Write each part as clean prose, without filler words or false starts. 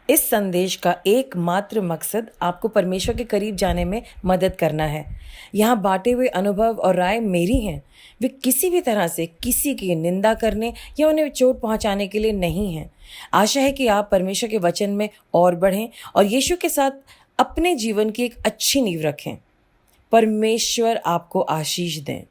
इस संदेश का एकमात्र मकसद आपको परमेश्वर के करीब जाने में मदद करना है। यहाँ बांटे हुए अनुभव और राय मेरी हैं। वे किसी भी तरह से किसी की निंदा करने या उन्हें चोट पहुंचाने के लिए नहीं हैं। आशा है कि आप परमेश्वर के वचन में और बढ़ें और यीशु के साथ अपने जीवन की एक अच्छी नींव रखें। परमेश्वर आपको आशीष दें।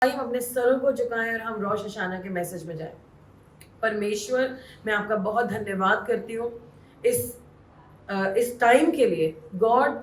आइए हम अपने सरों को झुकाएं और हम रोश हशाना के मैसेज में जाएं। परमेश्वर, मैं आपका बहुत धन्यवाद करती हूँ इस टाइम के लिए। गॉड,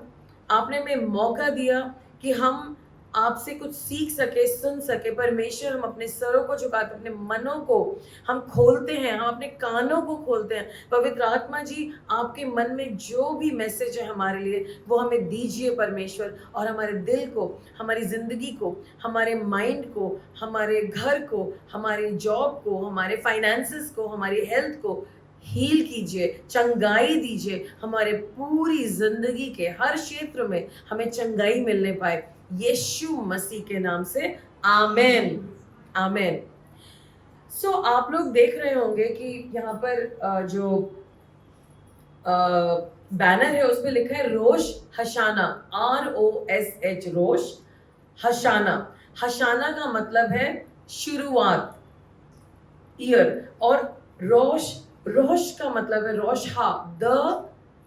आपने हमें मौका दिया कि हम आपसे कुछ सीख सके, सुन सके। परमेश्वर, हम अपने सरों को झुकाते, अपने मनों को हम खोलते हैं, हम अपने कानों को खोलते हैं। पवित्र आत्मा जी, आपके मन में जो भी मैसेज है हमारे लिए, वो हमें दीजिए परमेश्वर। और हमारे दिल को, हमारी जिंदगी को, हमारे माइंड को, हमारे घर को, हमारे जॉब को, हमारे फाइनेंसेस को, हमारी हेल्थ को हील कीजिए, चंगाई दीजिए। हमारे पूरी जिंदगी के हर क्षेत्र में हमें चंगाई मिलने पाए, यीशु मसीह के नाम से, आमेन, आमेन। सो आप लोग देख रहे होंगे कि यहाँ पर जो बैनर है उसमें लिखा है रोश हशाना, ROSH, रोश हशाना। हशाना का मतलब है शुरुआत, ईयर, और रोश, रोश का मतलब है Rosh Hashanah, the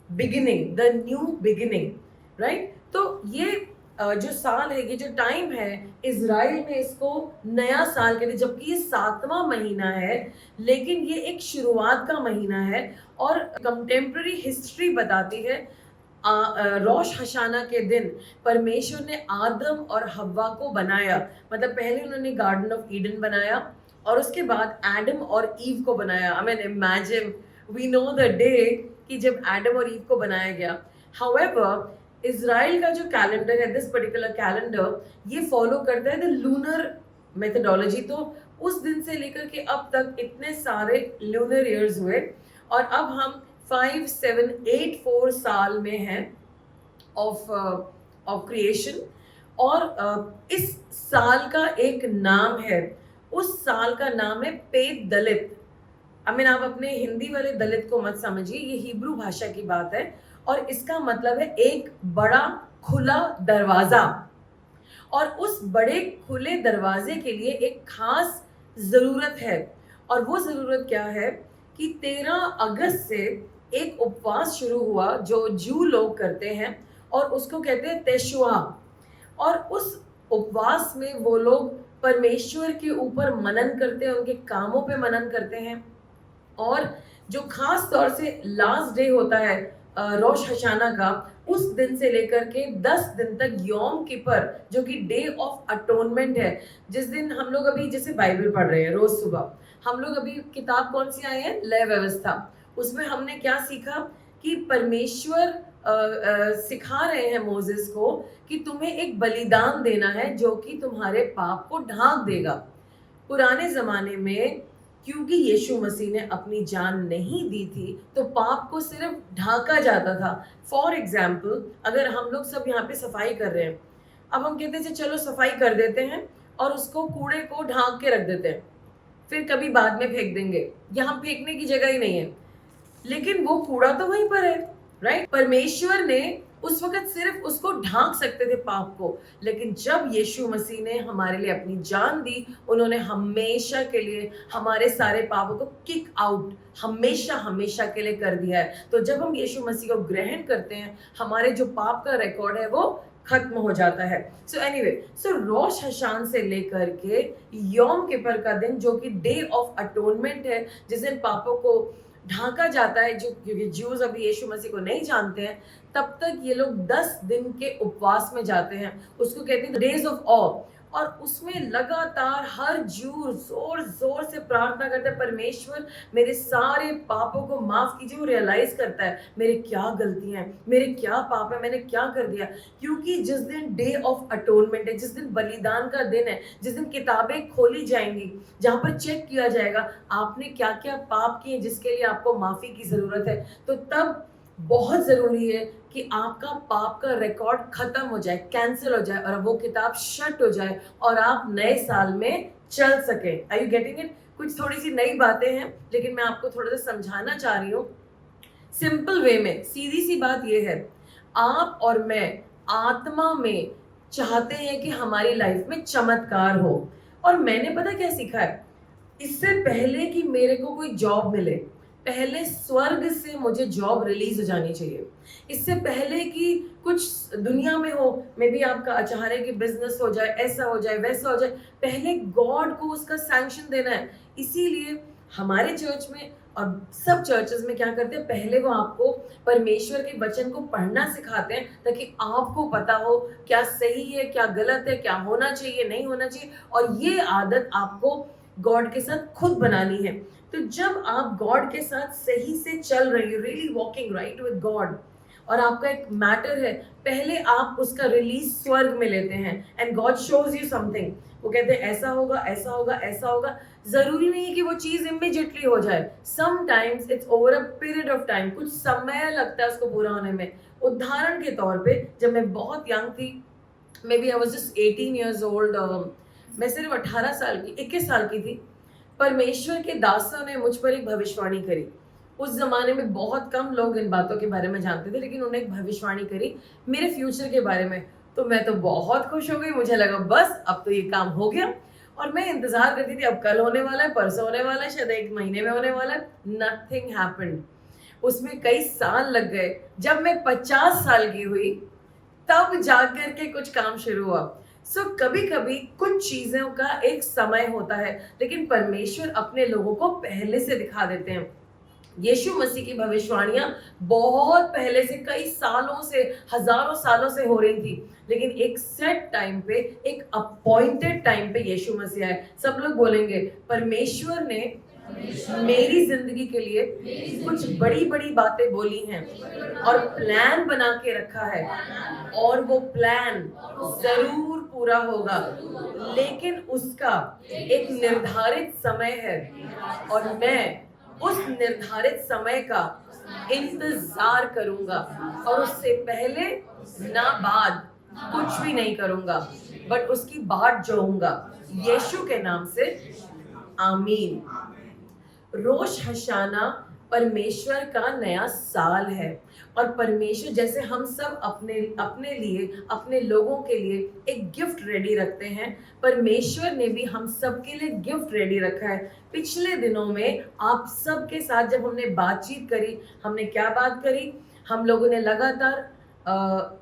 beginning, the new beginning, right. तो ये जो साल है, ये जो टाइम है, इजराइल में इसको नया साल कहते हैं, जबकि ये 7वां महीना है, लेकिन ये एक शुरुआत का महीना है। और कंटेम्प्रेरी हिस्ट्री बताती है रोश हशाना के दिन परमेश्वर ने आदम और हव्वा को बनाया। मतलब पहले उन्होंने गार्डन ऑफ ईडन बनाया और उसके बाद एडम और ईव को बनाया। I mean imagine, we know the day कि जब एडम और ईव को बनाया गया। हाउएवर, इजराइल का जो कैलेंडर है, दिस पर्टिकुलर कैलेंडर, ये फॉलो करता है द लूनर मेथडोलॉजी। तो उस दिन से लेकर के अब तक इतने सारे लूनर ईयर्स हुए और अब हम 5784 साल में हैं ऑफ क्रिएशन। और इस साल का एक नाम है, उस साल का नाम है पेट दलित। आई मीन, आप अपने हिंदी वाले दलित को मत समझिए, ये हिब्रू भाषा की बात है और इसका मतलब है एक बड़ा खुला दरवाजा। और उस बड़े खुले दरवाजे के लिए एक खास जरूरत है, और वो जरूरत क्या है कि 13 अगस्त से एक उपवास शुरू हुआ जो जू लोग करते हैं और उसको कहते हैं तेशुआ। और उस उपवास में वो लोग परमेश्वर के ऊपर मनन करते हैं, उनके कामों पे मनन करते हैं। और जो खास तौर से लास्ट डे होता है रोश हशाना का, उस दिन से लेकर के 10 दिन तक यौम किपर, जो कि डे ऑफ अटोनमेंट है, जिस दिन हम लोग अभी जैसे बाइबल पढ़ रहे हैं रोज सुबह, हम लोग अभी किताब कौन सी आई है, लय व्यवस्था, उसमें हमने क्या सीखा कि परमेश्वर सिखा रहे हैं मोसेस को कि तुम्हें एक बलिदान देना है जो कि तुम्हारे पाप को ढांक देगा। पुराने जमाने में क्योंकि यीशु मसीह ने अपनी जान नहीं दी थी तो पाप को सिर्फ ढांका जाता था। फॉर एग्जाम्पल, अगर हम लोग सब यहाँ पे सफाई कर रहे हैं, अब हम कहते हैं चलो सफाई कर देते हैं और उसको कूड़े को ढांक के रख देते हैं, फिर कभी बाद में फेंक देंगे, यहाँ फेंकने की जगह ही नहीं है, लेकिन वो कूड़ा तो वहीं पर है, राइट। परमेश्वर ने उस वक्त सिर्फ उसको ढांक सकते थे पाप को, लेकिन जब यीशु मसीह ने हमारे लिए अपनी जान दी, उन्होंने हमेशा के लिए हमारे सारे पापों को किक आउट, हमेशा हमेशा के लिए कर दिया है। तो जब हम यीशु मसीह को ग्रहण करते हैं, हमारे जो पाप का रिकॉर्ड है वो खत्म हो जाता है। सो एनीवे, सो रोश हशान से लेकर के यौम किपर का दिन, जो कि डे ऑफ अटोनमेंट है, जिस दिन पापों को ढांका जाता है, जो क्योंकि ज्यूज अभी यीशु मसीह को नहीं जानते हैं, तब तक ये लोग 10 दिन के उपवास में जाते हैं। उसको कहते हैं डेज ऑफ ऑ। और उसमें लगातार हर जूर जोर जोर से प्रार्थना करता है, परमेश्वर मेरे सारे पापों को माफ कीजिए। वो रियलाइज करता है मेरे क्या गलतियां हैं, मेरे क्या पाप है, मैंने क्या कर दिया। क्योंकि जिस दिन डे ऑफ अटोनमेंट है, जिस दिन बलिदान का दिन है, जिस दिन किताबें खोली जाएंगी, जहां पर चेक किया जाएगा आपने क्या क्या पाप किए जिसके लिए आपको माफी की जरूरत है, तो तब बहुत जरूरी है कि आपका पाप का रिकॉर्ड खत्म हो जाए, कैंसिल हो जाए और वो किताब शट हो जाए और आप नए साल में चल सके। Are you getting it? कुछ थोड़ी सी नई बातें हैं लेकिन मैं आपको थोड़ा सा समझाना चाह रही हूँ सिंपल वे में। सीधी सी बात यह है, आप और मैं आत्मा में चाहते हैं कि हमारी लाइफ में चमत्कार हो। और मैंने पता क्या सीखा है, इससे पहले कि मेरे को कोई जॉब मिले, पहले स्वर्ग से मुझे जॉब रिलीज हो जानी चाहिए। इससे पहले कि कुछ दुनिया में हो, मे बी आपका चाह रहे कि बिजनेस हो जाए, ऐसा हो जाए, वैसा हो जाए, पहले गॉड को उसका सैंक्शन देना है। इसीलिए हमारे चर्च में और सब चर्चेस में क्या करते हैं, पहले वो आपको परमेश्वर के वचन को पढ़ना सिखाते हैं ताकि आपको पता हो क्या सही है, क्या गलत है, क्या होना चाहिए, नहीं होना चाहिए। और ये आदत आपको गॉड के साथ खुद बनानी है। तो जब आप गॉड के साथ सही से चल रही हो, really walking right with God, और आपका एक मैटर है, पहले आप उसका रिलीज स्वर्ग में लेते हैं and God shows you something. वो कहते हैं ऐसा होगा, ऐसा होगा, ऐसा होगा। जरूरी नहीं है कि वो चीज इमीडिएटली हो जाए, sometimes it's over a period of time, कुछ समय लगता है उसको पूरा होने में। उदाहरण के तौर पे जब मैं बहुत यंग थी, maybe I was just 18 years old, मैं सिर्फ 18 साल की, 21 साल की थी, परमेश्वर के दासों ने मुझ पर एक भविष्यवाणी करी। उस जमाने में बहुत कम लोग इन बातों के बारे में जानते थे, लेकिन उन्होंने एक भविष्यवाणी करी मेरे फ्यूचर के बारे में। तो मैं तो बहुत खुश हो गई, मुझे लगा बस अब तो ये काम हो गया। और मैं इंतजार करती थी अब कल होने वाला है, परसों होने वाला है, शायद 1 महीने में होने वाला है। Nothing happened. उसमें कई साल लग गए। जब मैं 50 साल की हुई तब जाकर के कुछ काम शुरू हुआ। कभी कभी कुछ चीजों का एक समय होता है, लेकिन परमेश्वर अपने लोगों को पहले से दिखा देते हैं। यीशु मसीह की भविष्यवाणियां बहुत पहले से, कई सालों से, हजारों सालों से हो रही थी, लेकिन एक सेट टाइम पे, एक अपॉइंटेड टाइम पे यीशु मसीह आए। सब लोग बोलेंगे परमेश्वर ने मेरी जिंदगी के लिए कुछ बड़ी बड़ी बातें बोली हैं और प्लान बना के रखा है, और वो प्लान जरूर पूरा होगा, लेकिन उसका एक निर्धारित समय है और मैं उस निर्धारित समय का इंतजार करूंगा और उससे पहले ना बाद कुछ भी नहीं करूंगा, बट उसकी बाट जोऊंगा यीशु के नाम से। आमीन। रोश हशाना परमेश्वर का नया साल है, और परमेश्वर जैसे हम सब अपने अपने लिए, अपने लोगों के लिए एक गिफ्ट रेडी रखते हैं, परमेश्वर ने भी हम सब के लिए गिफ्ट रेडी रखा है। पिछले दिनों में आप सब के साथ जब हमने बातचीत करी, हमने क्या बात करी, हम लोगों ने लगातार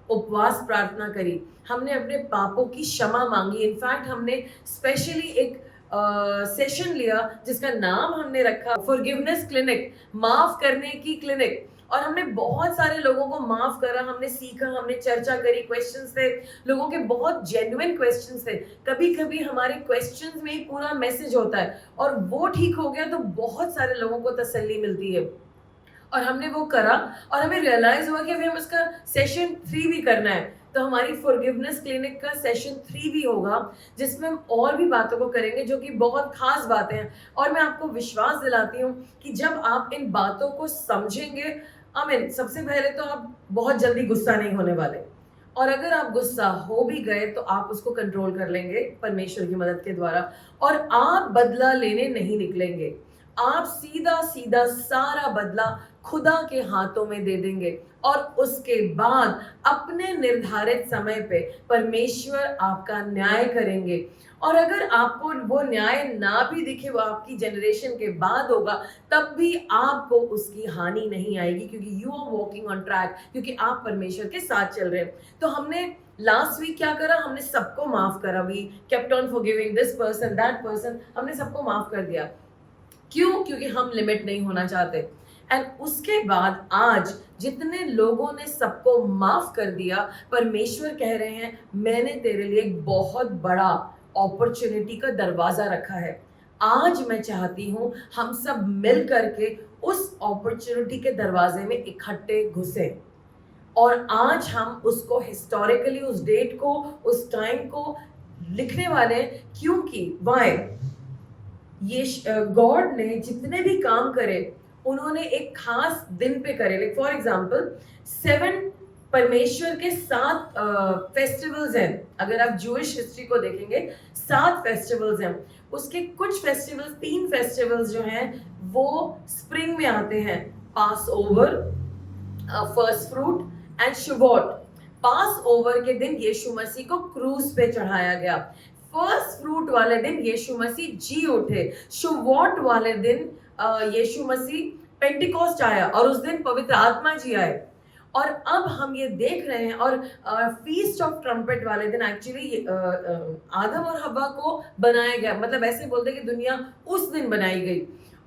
उपवास प्रार्थना करी, हमने अपने पापों की क्षमा मांगी। इनफैक्ट हमने स्पेशली एक सेशन लिया जिसका नाम हमने रखा फॉरगिवनेस क्लिनिक, माफ करने की क्लिनिक। और हमने बहुत सारे लोगों को माफ करा, हमने सीखा, हमने चर्चा करी, क्वेश्चंस थे, लोगों के बहुत जेन्युइन क्वेश्चंस थे। कभी कभी हमारे क्वेश्चंस में ही पूरा मैसेज होता है, और वो ठीक हो गया तो बहुत सारे लोगों को तसल्ली मिलती है। और हमने वो करा और हमें रियलाइज हुआ कि अभी हम उसका सेशन 3 भी करना है। तो हमारी फॉरगिवनेस क्लिनिक का सेशन 3 भी होगा, जिसमें हम और भी बातों को करेंगे जो कि बहुत खास बातें हैं। और मैं आपको विश्वास दिलाती हूँ कि जब आप इन बातों को समझेंगे, आमीन, सबसे पहले तो आप बहुत जल्दी गुस्सा नहीं होने वाले, और अगर आप गुस्सा हो भी गए तो आप उसको कंट्रोल कर लेंगे परमेश्वर की मदद के द्वारा, और आप बदला लेने नहीं निकलेंगे। आप सीधा सीधा सारा बदला खुदा के हाथों में दे देंगे, और उसके बाद अपने निर्धारित समय पे परमेश्वर आपका न्याय करेंगे। और अगर आपको वो न्याय ना भी दिखे, वो आपकी जनरेशन के बाद होगा, तब भी आपको उसकी हानि नहीं आएगी, क्योंकि you are walking on track, क्योंकि आप परमेश्वर के साथ चल रहे हैं। तो हमने लास्ट वीक क्या करा, हमने सबको माफ करा। We kept on forgiving this person, that person, हमने सबको माफ कर दिया। क्यों? क्योंकि हम लिमिट नहीं होना चाहते। एंड उसके बाद आज जितने लोगों ने सबको माफ कर दिया, परमेश्वर कह रहे हैं मैंने तेरे लिए एक बहुत बड़ा अपॉर्चुनिटी का दरवाजा रखा है। आज मैं चाहती हूँ हम सब मिल करके उस अपॉर्चुनिटी के दरवाजे में इकट्ठे घुसे और आज हम उसको हिस्टोरिकली उस डेट को, उस टाइम को लिखने वाले हैं। क्योंकि वाई ये गॉड ने जितने भी काम करे उन्होंने एक खास दिन पे करे। लाइक फॉर एग्जांपल 7 परमेश्वर के 7 फेस्टिवल्स हैं। अगर आप जूइश हिस्ट्री को देखेंगे 7 फेस्टिवल्स हैं। उसके कुछ फेस्टिवल्स, 3 फेस्टिवल्स जो हैं वो स्प्रिंग में आते हैं। Passover, first fruit and Shavuot. Passover के दिन यीशु मसीह को क्रूज पे चढ़ाया गया। फर्स्ट फ्रूट वाले दिन यीशु मसीह जी उठे। शुवॉट वाले दिन यीशु मसीह पेंटिकॉस्ट आया और उस दिन पवित्र आत्मा जी आए। और अब हम ये देख रहे हैं और फीस्ट ऑफ ट्रम्पेट वाले दिन एक्चुअली आदम और हवा को बनाया गया, मतलब ऐसे बोलते हैं कि दुनिया उस दिन बनाई गई।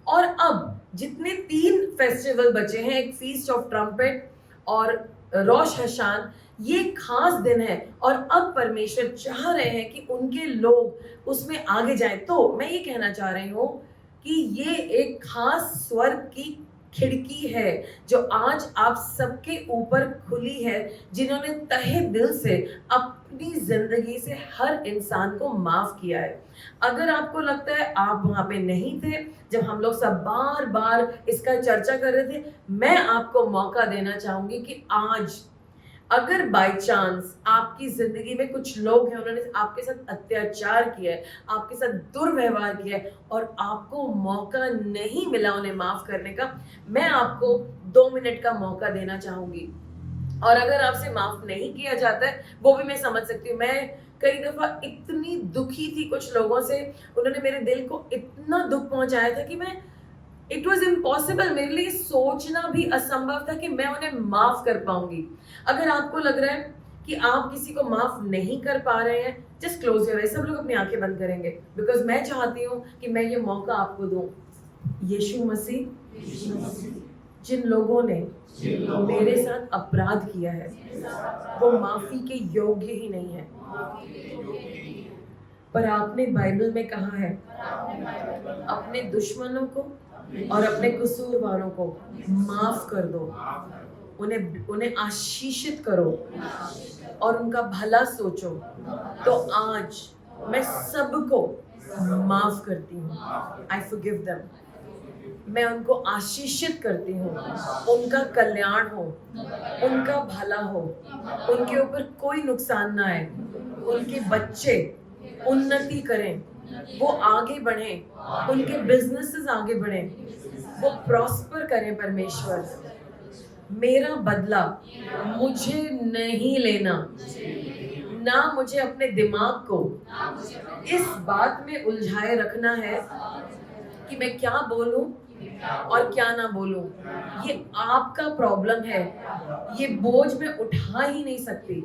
और अब जितने 3 फेस्टिवल बचे हैं, एक फीस्ट ऑफ ट्रम्पेट और रोश हशान, ये खास दिन है और अब परमेश्वर चाह रहे हैं कि उनके लोग उसमें आगे जाएं। तो मैं ये कहना चाह रही हूँ कि ये एक खास स्वर्ग की खिड़की है जो आज आप सबके ऊपर खुली है, जिन्होंने तहे दिल से अपनी जिंदगी से हर इंसान को माफ किया है। अगर आपको लगता है आप वहां पे नहीं थे जब हम लोग सब बार बार इसका चर्चा कर रहे थे, मैं आपको मौका देना चाहूंगी कि आज अगर बाय चांस आपकी जिंदगी में कुछ लोग हैं, उन्होंने आपके साथ अत्याचार किया है, आपके साथ दुर्व्यवहार किया है और आपको मौका नहीं मिला उन्हें माफ करने का, मैं आपको 2 मिनट का मौका देना चाहूंगी। और अगर आपसे माफ नहीं किया जाता है वो भी मैं समझ सकती हूँ। मैं कई दफा इतनी दुखी थी कुछ लोगों से, उन्होंने मेरे दिल को इतना दुख पहुंचाया था कि मैं इट वॉज इम्पॉसिबल, मेरे लिए सोचना भी असंभव था कि मैं उन्हें माफ कर पाऊंगी। अगर आपको लग रहा है कि आप किसी को माफ नहीं कर पा रहे हैं, जस्ट क्लोज योर आईज। सब लोग अपनी आंखें बंद करेंगे बिकॉज मैं चाहती हूँ कि मैं ये मौका आपको दूं। यीशु मसीह, जिन लोगों ने मेरे साथ अपराध किया है वो माफी के योग्य ही नहीं है, पर आपने बाइबल में कहा है अपने दुश्मनों को और अपने कसूरवारों को माफ कर दो, उन्हें आशीषित करो और उनका भला सोचो। तो आज मैं सबको माफ करती हूँ। I forgive them. मैं उनको आशीषित करती हूँ, उनका कल्याण हो, उनका भला हो, उनके ऊपर कोई नुकसान ना आए, उनके बच्चे उन्नति करें, वो आगे बढ़ें, उनके बिजनेसेस आगे बढ़ें, वो प्रॉस्पर करें। परमेश्वर, मेरा बदला मुझे नहीं लेना, ना मुझे अपने दिमाग को इस बात में उलझाए रखना है कि मैं क्या बोलूं और क्या ना बोलूं। ये आपका प्रॉब्लम है, ये बोझ मैं उठा ही नहीं सकती।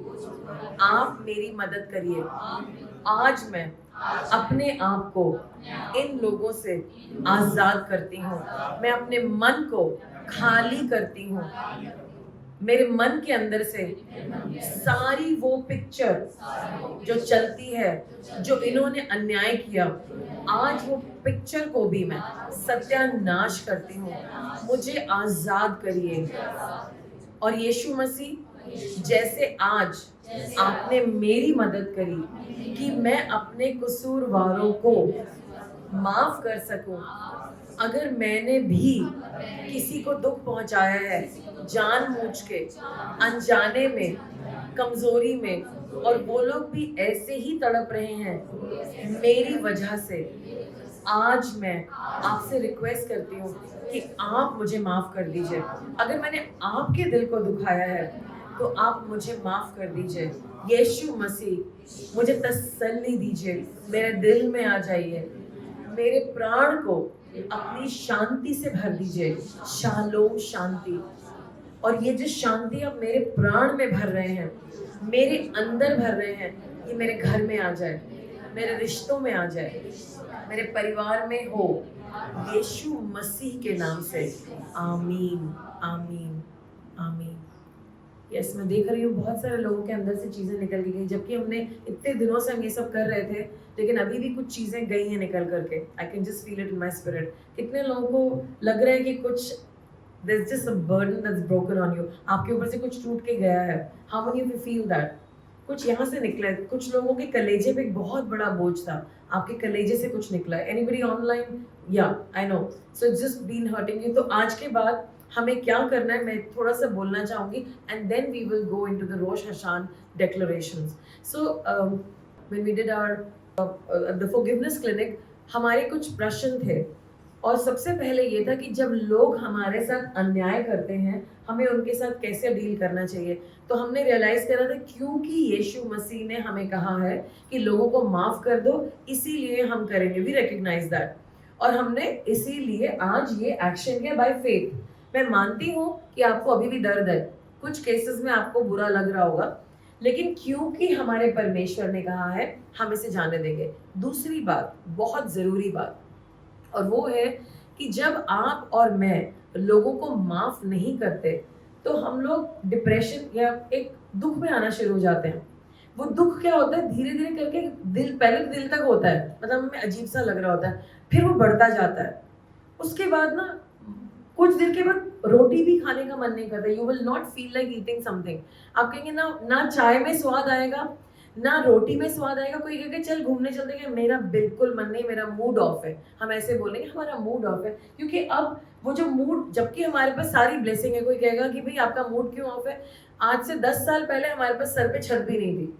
आप मेरी मदद करिए। आज मैं अपने आप को इन लोगों से आजाद करती हूँ। मैं अपने मन को खाली करती हूँ। मेरे मन के अंदर से सारी वो पिक्चर जो चलती है, जो इन्होंने अन्याय किया, आज वो पिक्चर को भी मैं सत्यानाश करती हूँ। मुझे आजाद करिए। और यीशु मसीह, जैसे आज आपने मेरी मदद करी कि मैं अपने कसूरवारों को माफ कर सकूं, अगर मैंने भी किसी को दुख पहुंचाया है जानबूझ के, अनजाने में, कमजोरी में, और वो लोग भी ऐसे ही तड़प रहे हैं मेरी वजह से, आज मैं आपसे रिक्वेस्ट करती हूँ कि आप मुझे माफ कर दीजिए। अगर मैंने आपके दिल को दुखाया है तो आप मुझे माफ कर दीजिए। यीशु मसीह, मुझे तसल्ली दीजिए, मेरे दिल में आ जाइए, मेरे प्राण को अपनी शांति से भर दीजिए। शालोम, शांति। और ये जो शांति आप मेरे प्राण में भर रहे हैं, मेरे अंदर भर रहे हैं, ये मेरे घर में आ जाए, मेरे रिश्तों में आ जाए, मेरे परिवार में हो, यीशु मसीह के नाम से। आमीन, आमीन, आमीन। यस, मैं देख रही हूँ बहुत सारे लोगों के अंदर से चीज़ें निकल के गई, जबकि हमने इतने दिनों से हम ये सब कर रहे थे, लेकिन अभी भी कुछ चीज़ें गई हैं निकल करके। I can just feel it in my spirit. कितने लोगों को लग रहा है कि कुछ there's just a burden that's broken on you, आपके ऊपर से कुछ टूट के गया है। How many of you feel that? कुछ यहाँ से निकला है, कुछ लोगों के कलेजे पे एक बहुत बड़ा बोझ था, आपके कलेजे से कुछ निकला है। Anybody online? Yeah, I know. So it's just been hurting you. तो आज के बाद हमें क्या करना है, मैं थोड़ा सा बोलना चाहूँगी, and then we will go into the Rosh Hashan declarations. So when we did our the forgiveness clinic, हमारे कुछ प्रश्न थे, और सबसे पहले ये था कि जब लोग हमारे साथ अन्याय करते हैं, हमें उनके साथ कैसे डील करना चाहिए। तो हमने रियलाइज करा था क्योंकि यीशु मसीह ने हमें कहा है कि लोगों को माफ कर दो, इसीलिए हम करेंगे। वी रिकग्नाइज दैट, और हमने इसीलिए आज ये एक्शन किया बाय फेथ। मैं मानती हूँ कि आपको अभी भी दर्द है, कुछ केसेस में आपको बुरा लग रहा होगा, लेकिन क्योंकि हमारे परमेश्वर ने कहा है, हम इसे जाने देंगे। दूसरी बात, बहुत जरूरी बात, और वो है कि जब आप और मैं लोगों को माफ नहीं करते, तो हम लोग डिप्रेशन या एक दुख में आना शुरू हो जाते हैं। वो दुख क्या होता है, धीरे धीरे करके दिल, पहले दिल तक होता है, मतलब हमें अजीब सा लग रहा होता है, फिर वो बढ़ता जाता है। उसके बाद ना कुछ देर के बाद रोटी भी खाने का मन नहीं करता। You will not feel like eating something. आप कहेंगे ना चाय में स्वाद आएगा, ना रोटी में स्वाद आएगा। कोई कहेगा चल घूमने चलते हैं, मेरा बिल्कुल मन नहीं, मेरा मूड ऑफ है। हम ऐसे बोलेंगे हमारा मूड ऑफ है, क्योंकि अब वो जो मूड, जबकि हमारे पास सारी ब्लेसिंग है। कोई कहेगा कि भाई आपका मूड क्यों ऑफ है? आज से 10 साल पहले हमारे पास सर पे छत भी नहीं थी,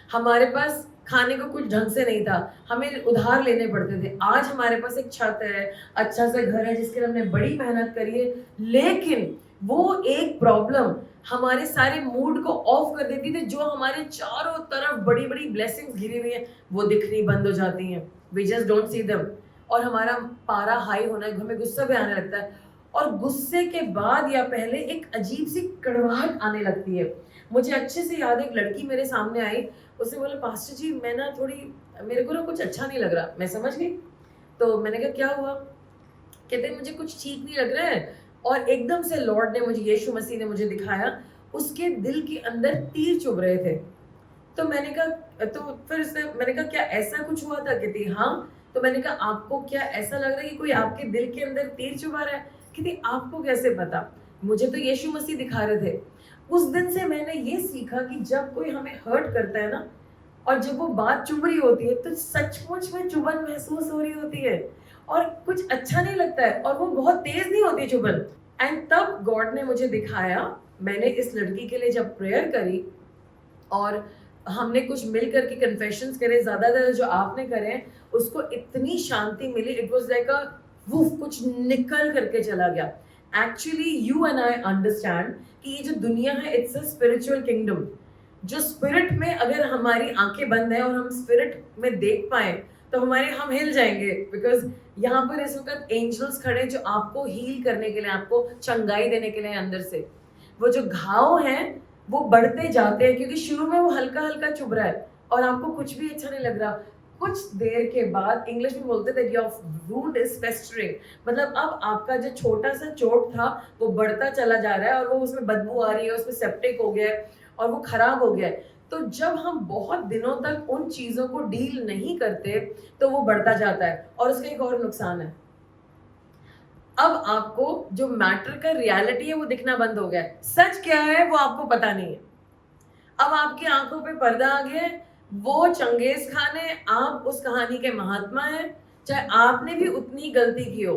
हमारे पास खाने को कुछ ढंग से नहीं था, हमें उधार लेने पड़ते थे। आज हमारे पास एक छत है, अच्छा सा घर है, जिसके लिए हमने बड़ी मेहनत करी है, लेकिन वो एक प्रॉब्लम हमारे सारे मूड को ऑफ कर देती थी। जो हमारे चारों तरफ बड़ी बड़ी ब्लेसिंग्स घिरी हुई हैं, वो दिखनी बंद हो जाती हैं। We just don't see them, और हमारा पारा हाई होना है, हमें गुस्सा भी आने लगता है, और गुस्से के बाद या पहले एक अजीब सी कड़वाहट आने लगती है। मुझे अच्छे से याद है, एक लड़की मेरे सामने आई, उसने बोला पास्टर जी मैं ना थोड़ी, मेरे को ना कुछ अच्छा नहीं लग रहा। मैं समझ गई, तो मैंने कहा क्या हुआ? कहते मुझे कुछ ठीक नहीं लग रहा है, और एकदम से लॉर्ड ने मुझे, यीशु मसीह ने मुझे दिखाया, उसके दिल के अंदर तीर चुभ रहे थे। तो मैंने कहा, तो फिर उसने, मैंने कहा क्या ऐसा कुछ हुआ था? कहती हाँ। तो मैंने कहा आपको क्या ऐसा लग रहा है कि कोई आपके दिल के अंदर तीर चुभा रहा है? कहती आपको कैसे पता? मुझे तो यीशु मसीह दिखा रहे थे। उस दिन से मैंने ये सीखा कि जब कोई हमें हर्ट करता है ना, और जब वो बात चुभ रही होती है, तो सचमुच में चुभन महसूस हो रही होती है, और कुछ अच्छा नहीं लगता है, और वो बहुत तेज नहीं होती चुभन। एंड तब गॉड ने मुझे दिखाया, मैंने इस लड़की के लिए जब प्रेयर करी, और हमने कुछ मिल करके कन्फेशंस करे, ज्यादातर जो आपने करे, उसको इतनी शांति मिली। It was like a woof, कुछ निकल करके चला गया। Actually you and I understand कि ये जो दुनिया है, इट्स अ स्पिरिचुअल किंगडम। जो स्पिरिट में अगर हमारी आंखें बंद है और हम स्पिरिट में देख पाए, तो हम हिल जाएंगे, बिकॉज यहाँ पर इस वक्त एंजल्स खड़े जो आपको हील करने के लिए, आपको चंगाई देने के लिए अंदर से। वो जो घाव हैं वो बढ़ते जाते हैं, क्योंकि शुरू में वो हल्का हल्का चुभ रहा है और आपको कुछ भी अच्छा नहीं लग रहा। कुछ देर के बाद, इंग्लिश में बोलते थे योर वुंड इज फेस्टरिंग, मतलब अब आपका जो छोटा सा चोट था वो बढ़ता चला जा रहा है, और वो उसमें बदबू आ रही है, उसमें सेप्टिक हो गया है, और वो खराब हो गया है। तो जब हम बहुत दिनों तक उन चीजों को डील नहीं करते, तो वो बढ़ता जाता है, और उसका एक और नुकसान है, अब आपको जो मैटर का रियलिटी है वो दिखना बंद हो गया है। सच क्या है वो आपको पता नहीं है। अब आपकी आंखों पे पर्दा आ गया है। वो चंगेज खान है, आप उस कहानी के महात्मा हैं, चाहे आपने भी उतनी गलती की हो,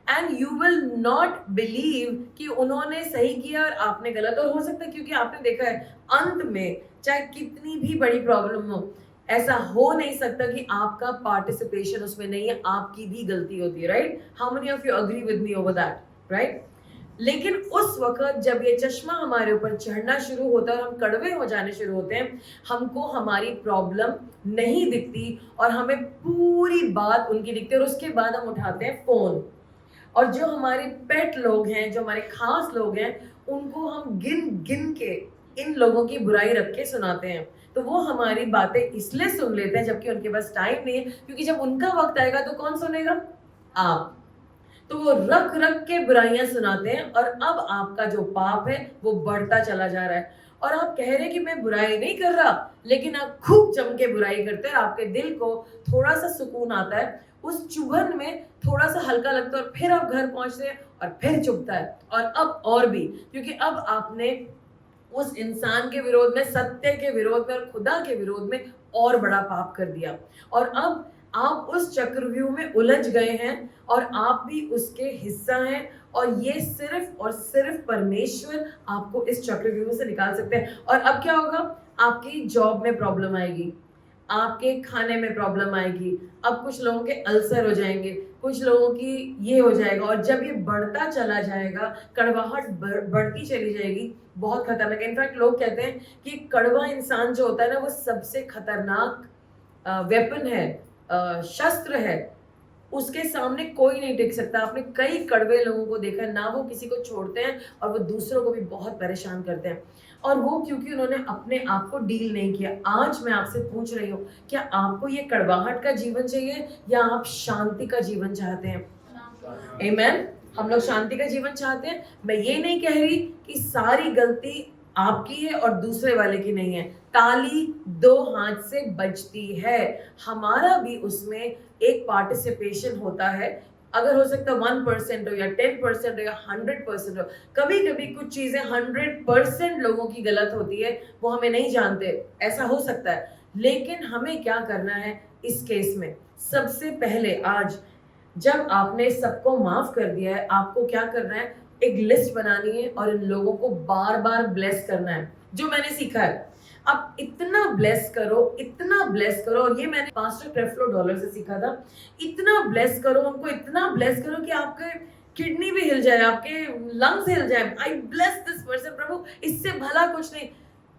and you will not believe कि उन्होंने सही किया और आपने गलत। और हो सकता है, क्योंकि आपने देखा है अंत में चाहे कितनी भी बड़ी प्रॉब्लम हो, ऐसा हो नहीं सकता कि आपका पार्टिसिपेशन उसमें नहीं है, आपकी भी गलती होती है, right? How many of you agree with me over that, right? लेकिन उस वक्त जब ये चश्मा हमारे ऊपर चढ़ना शुरू होता है और हम कड़वे हो जाने शुरू होते हैं, हमको हमारी प्रॉब्लम नहीं दिखती और हमें पूरी बात उनकी दिखती है, और उसके बाद हम उठाते हैं फोन, और जो हमारे पेट लोग हैं, जो हमारे खास लोग हैं, उनको हम गिन गिन के इन लोगों की बुराई रख के सुनाते हैं। तो वो हमारी बातें इसलिए सुन लेते हैं जबकि उनके पास टाइम नहीं है, क्योंकि जब उनका वक्त आएगा तो कौन सुनेगा? आप। तो वो रख रख के बुराइयां सुनाते हैं, और अब आपका जो पाप है वो बढ़ता चला जा रहा है। और आप कह रहे हैं कि मैं बुराई नहीं कर रहा, लेकिन आप खूब जम के बुराई करते हैं, आपके दिल को थोड़ा सा सुकून आता है, उस चुभन में थोड़ा सा हल्का लगता है, और फिर आप घर पहुंचते हैं और फिर चुभता है, और अब और भी, क्योंकि अब आपने उस इंसान के विरोध में, सत्य के विरोध में और खुदा के विरोध में और बड़ा पाप कर दिया, और अब आप उस चक्रव्यूह में उलझ गए हैं और आप भी उसके हिस्सा हैं, और ये सिर्फ और सिर्फ परमेश्वर आपको इस चक्रव्यूह से निकाल सकते हैं। और अब क्या होगा, आपकी जॉब में प्रॉब्लम आएगी, आपके खाने में प्रॉब्लम आएगी, अब कुछ लोगों के अल्सर हो जाएंगे, कुछ लोगों की ये हो जाएगा, और जब ये बढ़ता चला जाएगा, कड़वाहट बढ़ती चली जाएगी, बहुत खतरनाक है। इनफैक्ट लोग कहते हैं कि कड़वा इंसान जो होता है ना, वो सबसे खतरनाक वेपन है, शस्त्र है, उसके सामने कोई नहीं टिक सकता। आपने कई कड़वे लोगों को देखा है ना, वो किसी को छोड़ते हैं और वो दूसरों को भी बहुत परेशान करते हैं, और वो क्योंकि उन्होंने अपने आप को डील नहीं किया। आज मैं आपसे पूछ रही हूँ, क्या आपको ये कड़वाहट का जीवन चाहिए या आप शांति का जीवन चाहते हैं? आमेन। हम लोग शांति का जीवन चाहते हैं। मैं ये नहीं कह रही कि सारी गलती आपकी है और दूसरे वाले की नहीं है। ताली दो हाथ से बजती है, हमारा भी उसमें एक पार्टिसिपेशन होता है। अगर हो सकता है 1% हो या 10% हो या 100% हो, कभी कभी कुछ चीजें 100% लोगों की गलत होती है, वो हमें नहीं जानते, ऐसा हो सकता है। लेकिन हमें क्या करना है इस केस में? सबसे पहले आज जब आपने सबको माफ कर दिया है, आपको क्या करना है, एक लिस्ट बनानी है और इन लोगों को बार बार ब्लेस करना है। जो मैंने सीखा है, आप इतना ब्लेस करो, इतना ब्लेस करो, और ये मैंने पास्टर क्रेफ्लो डॉलर से सीखा था। इतना ब्लेस करो उनको, इतना ब्लेस करो कि आपके किडनी भी हिल जाए, आपके लंग्स हिल जाए। आई ब्लेस दिस पर्सन, प्रभु इससे भला कुछ नहीं।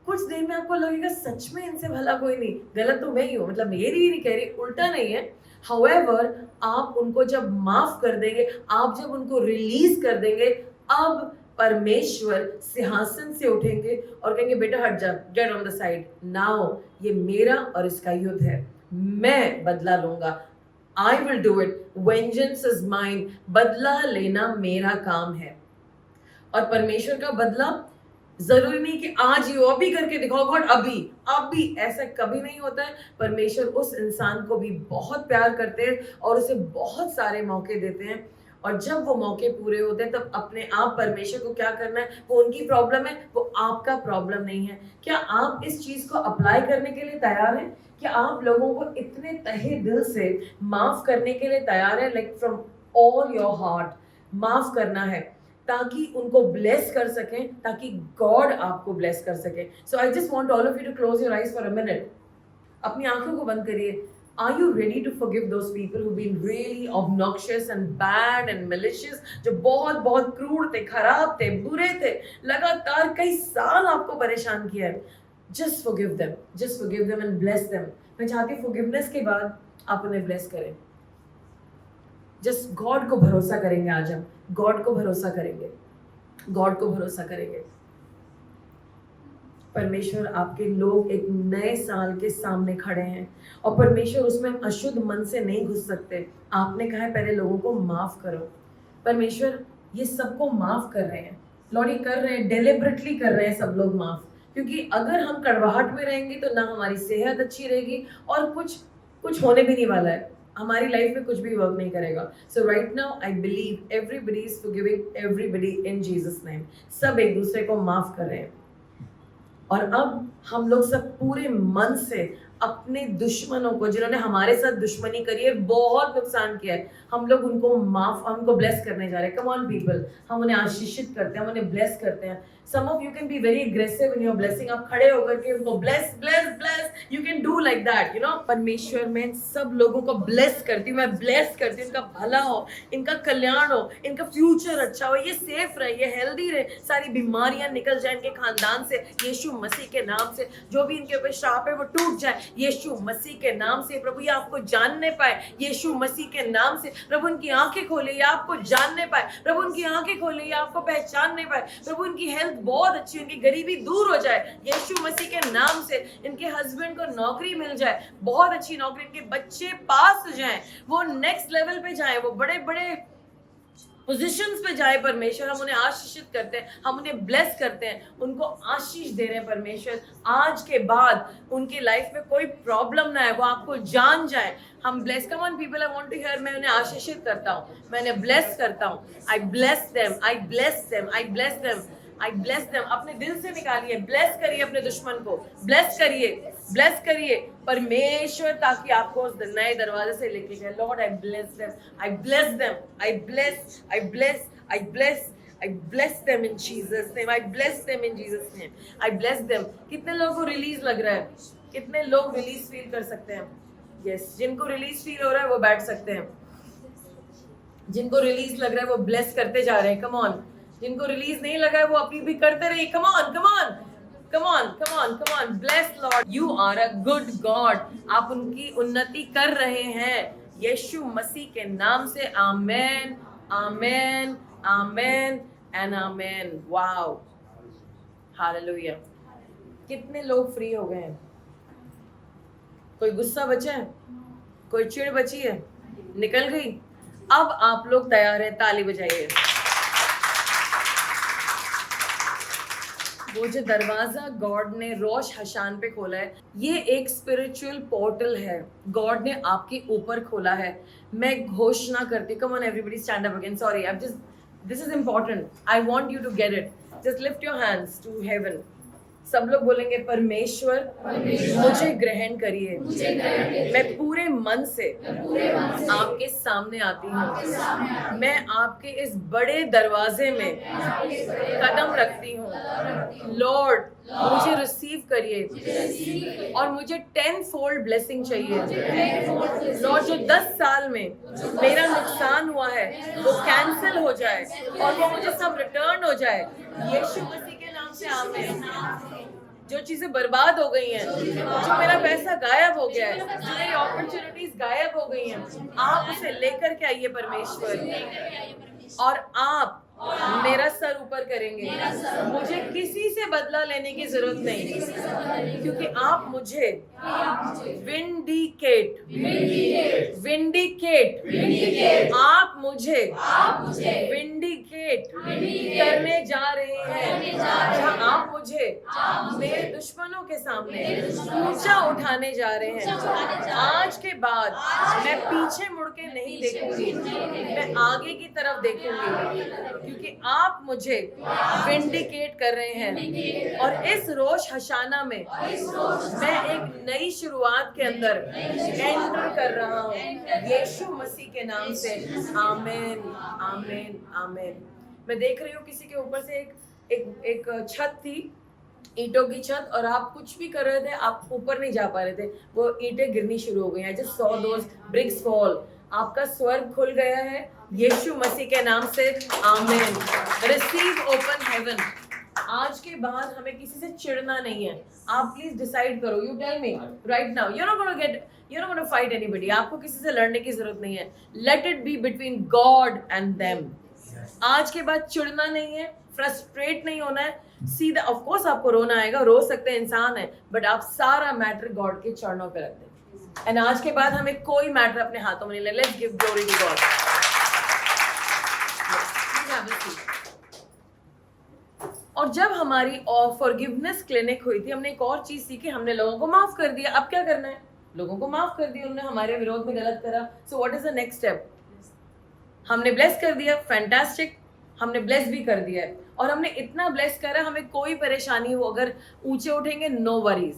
कुछ देर में आपको लगेगा सच में इनसे भला कोई नहीं, गलत तो मैं ही हूँ, मतलब मेरी भी नहीं कह रही, उल्टा नहीं है। However, आप उनको जब माफ कर देंगे, आप जब उनको रिलीज कर देंगे, अब परमेश्वर सिंहासन से उठेंगे और कहेंगे बेटा हट जा, get on the side now, ये मेरा और इसका युद्ध है, मैं बदला लूंगा। I will do it, vengeance is mine, बदला लेना मेरा काम है। और परमेश्वर का बदला जरूरी नहीं कि आज ही हो, अभी करके दिखाओ गॉड, अभी ऐसा कभी नहीं होता है। परमेश्वर उस इंसान को भी बहुत प्यार करते हैं और उसे बहुत सारे मौके देते हैं, और जब वो मौके पूरे होते हैं तब अपने आप परमेश्वर को क्या करना है, वो उनकी प्रॉब्लम है, वो आपका प्रॉब्लम नहीं है। क्या आप इस चीज को अप्लाई करने के लिए तैयार हैं? क्या आप लोगों को इतने तहे दिल से माफ करने के लिए तैयार है, like from all your heart माफ करना है, ताकि उनको ब्लेस कर सकें, ताकि गॉड आपको ब्लेस कर सके। So I just want all of you to close your eyes for a minute. अपनी आंखों को बंद करिए। Are you ready to forgive those people who've been really obnoxious and bad and malicious, जो बहुत बहुत क्रूर थे, खराब थे, बुरे थे, लगातार कई साल आपको परेशान किया है? Just forgive them, just forgive them and bless them। मैं चाहती हूँ forgiveness के बाद आप उन्हें bless करें। जस्ट गॉड को भरोसा करेंगे, आज हम गॉड को भरोसा करेंगे, गॉड को भरोसा करेंगे। परमेश्वर आपके लोग एक नए साल के सामने खड़े हैं, और परमेश्वर उसमें अशुद्ध मन से नहीं घुस सकते। आपने कहा है पहले लोगों को माफ करो। परमेश्वर ये सबको माफ कर रहे हैं, लॉर्ड ये कर रहे हैं, डेलिबरेटली कर रहे हैं सब लोग माफ, क्योंकि अगर हम कड़वाहट में रहेंगे तो ना हमारी सेहत अच्छी रहेगी और कुछ होने भी नहीं वाला है, हमारी लाइफ में कुछ भी वर्क नहीं करेगा। So right now I believe everybody is forgiving everybody in Jesus name. सब एक दूसरे को माफ कर रहे हैं, और अब हम लोग सब पूरे मन से अपने दुश्मनों को, जिन्होंने हमारे साथ दुश्मनी करी है, बहुत नुकसान किया है, हम लोग उनको ब्लेस करने जा रहे हैं। कम ऑन पीपल, हम उन्हें आशीषित करते हैं, हम उन्हें ब्लेस करते हैं। Some of you can be very aggressive in your blessing. आप खड़े होकर के उनको bless bless bless, you can do like that, you know. परमेश्वर मैं सब लोगों को ब्लेस करती हूँ, मैं ब्लेस करती हूँ, इनका भला हो, इनका कल्याण हो, इनका फ्यूचर अच्छा हो, ये सेफ रहे, ये हेल्दी रहे, सारी बीमारियां निकल जाए इनके खानदान से यीशु मसीह के नाम से। जो भी इनके ऊपर श्राप है वो टूट जाए यीशु मसीह के नाम से। प्रभु ये आपको जानने पाए यीशु मसीह के नाम से। प्रभु उनकी आंखें खोले, ये आपको जानने पाए। प्रभु उनकी आंखें खोले, ये आपको पहचानने पाए। प्रभु उनकी हेल्थ बहुत अच्छी, उनकी गरीबी दूर हो जाए यीशु मसीह के नाम से। इनके हस्बैंड को नौकरी मिल जाए, बहुत अच्छी नौकरी, इनके बच्चे पास हो जाएं, वो नेक्स्ट लेवल पे जाएं, वो बड़े बड़े पोजीशंस पे जाए परमेश्वर, हम उन्हें आशीषित करते हैं, हम उन्हें ब्लेस करते हैं, उनको आशीष दे रहे हैं परमेश्वर। आज के बाद उनकी लाइफ में कोई प्रॉब्लम ना है, वो आपको जान जाए। हम bless, come on people, I want to hear, मैं उन्हें आशीषित करता हूँ, मैं उन्हें ब्लेस करता हूँ। आई ब्लेस देम, आई ब्लेस देम, आई ब्लेस देम, आई ब्लेस देम। अपने दिल से निकालिए, ब्लेस करिए अपने दुश्मन को, ब्लेस करिए, ब्लेस करिए परमेश्वर, ताकि आपको उस नए दरवाजे से लेके जाए। Lord I bless them, I bless them, I bless, I bless, I bless, I bless them in Jesus name. I bless them in Jesus name. I bless them. कितने लोगों को रिलीज लग रहा है? कितने लोग रिलीज फील कर सकते हैं? Yes, जिनको रिलीज फील हो रहा है वो बैठ सकते हैं। जिनको रिलीज लग रहा है वो ब्लेस करते जा रहे हैं। Come on. जिनको रिलीज नहीं लगा है वो अपनी भी करते रहिए। Come on, come on, come on, come on, come on. Bless lord, you are a good God. आप उनकी उन्नति कर रहे हैं यीशु मसीह के नाम से। आमेन, आमेन, आमेन एंड आमेन। Wow, hallelujah. कितने लोग फ्री हो गए हैं? कोई गुस्सा बचा है? कोई चिढ़ बची है? निकल गई? अब आप लोग तैयार हैं, ताली बजाइए। वो जो दरवाजा गॉड ने रोश हशान पे खोला है, ये एक स्पिरिचुअल पोर्टल है, गॉड ने आपके ऊपर खोला है। मैं घोषणा करती, come on everybody stand up again. Sorry, I just, this is important, I want you to get it. Just lift your hands to heaven. सब लोग बोलेंगे, परमेश्वर मुझे ग्रहण करिए, मैं पूरे मन से आपके सामने आती हूँ। मैं आपके इस बड़े दरवाजे में कदम रखती हूँ। लॉर्ड मुझे रिसीव करिए और मुझे 10-fold ब्लेसिंग चाहिए। लॉर्ड, जो 10 साल में मेरा नुकसान हुआ है वो कैंसिल हो जाए और वो मुझे सब रिटर्न हो जाए यीशु मसीह के नाम से। आमीन। जो चीजें बर्बाद हो गई हैं, जो मेरा पैसा गायब हो गया है, जो मेरी अपॉर्चुनिटीज गायब हो गई हैं, आप उसे लेकर के आइए परमेश्वर, और आप मेरा सर ऊपर करेंगे। मुझे किसी से बदला लेने की जरूरत नहीं, क्योंकि आप मुझे विंडिकेट, विंडिकेट, आप मुझे विंडिकेट करने जा रहे हैं, जहाँ आप मुझे मेरे दुश्मनों के सामने ऊंचा उठाने जा रहे हैं। आज के बाद मैं पीछे मुड़ के नहीं देखूंगी, मैं आगे की तरफ देखूंगी, क्योंकि आप मुझे विंडिकेट कर रहे हैं। और इस रोश हशाना में मैं एक नई शुरुआत के अंदर एंटर कर रहा हूँ यीशु मसीह के नाम से। आमीन, आमीन, आमीन। मैं देख रही हूँ किसी के ऊपर से एक छत थी, ईंटों की छत, और आप कुछ भी कर रहे थे, आप ऊपर नहीं जा पा रहे थे, वो ईंटें गिरनी शुरू हो गई हैं। जस्ट सॉ दोस ब्रिक्स फॉल। आपका स्वर्ग खुल गया है यीशु मसीह के नाम से। आमीन। Receive open heaven. आज के बाद हमें किसी से चिढ़ना नहीं है। आप प्लीज डिसाइड करो, you tell me right now, you not gonna fight anybody. आपको किसी से लड़ने की जरूरत नहीं है। Let it be between God and them. आज के बाद चिढ़ना नहीं है, फ्रस्ट्रेट नहीं होना है। सीधा, ऑफ कोर्स आपको रोना आएगा, रो सकते हैं, इंसान है, बट आप सारा मैटर गॉड के चरणों पे रख दें। एंड आज के बाद हमें कोई मैटर अपने हाथों में नहीं ले। Let's give glory to God. और जब हमारी फॉरगिवनेस क्लिनिक हुई थी, हमने एक और चीज सीखी, हमने लोगों को माफ कर दिया। अब क्या करना है? लोगों को माफ कर दिया, उन्होंने हमारे विरोध में गलत करा। So what is the next step? हमने ब्लेस कर दिया, फैंटास्टिक, हमने ब्लेस भी कर दिया है, और हमने इतना ब्लेस करा, हमें कोई परेशानी हो, अगर ऊंचे उठेंगे, no worries.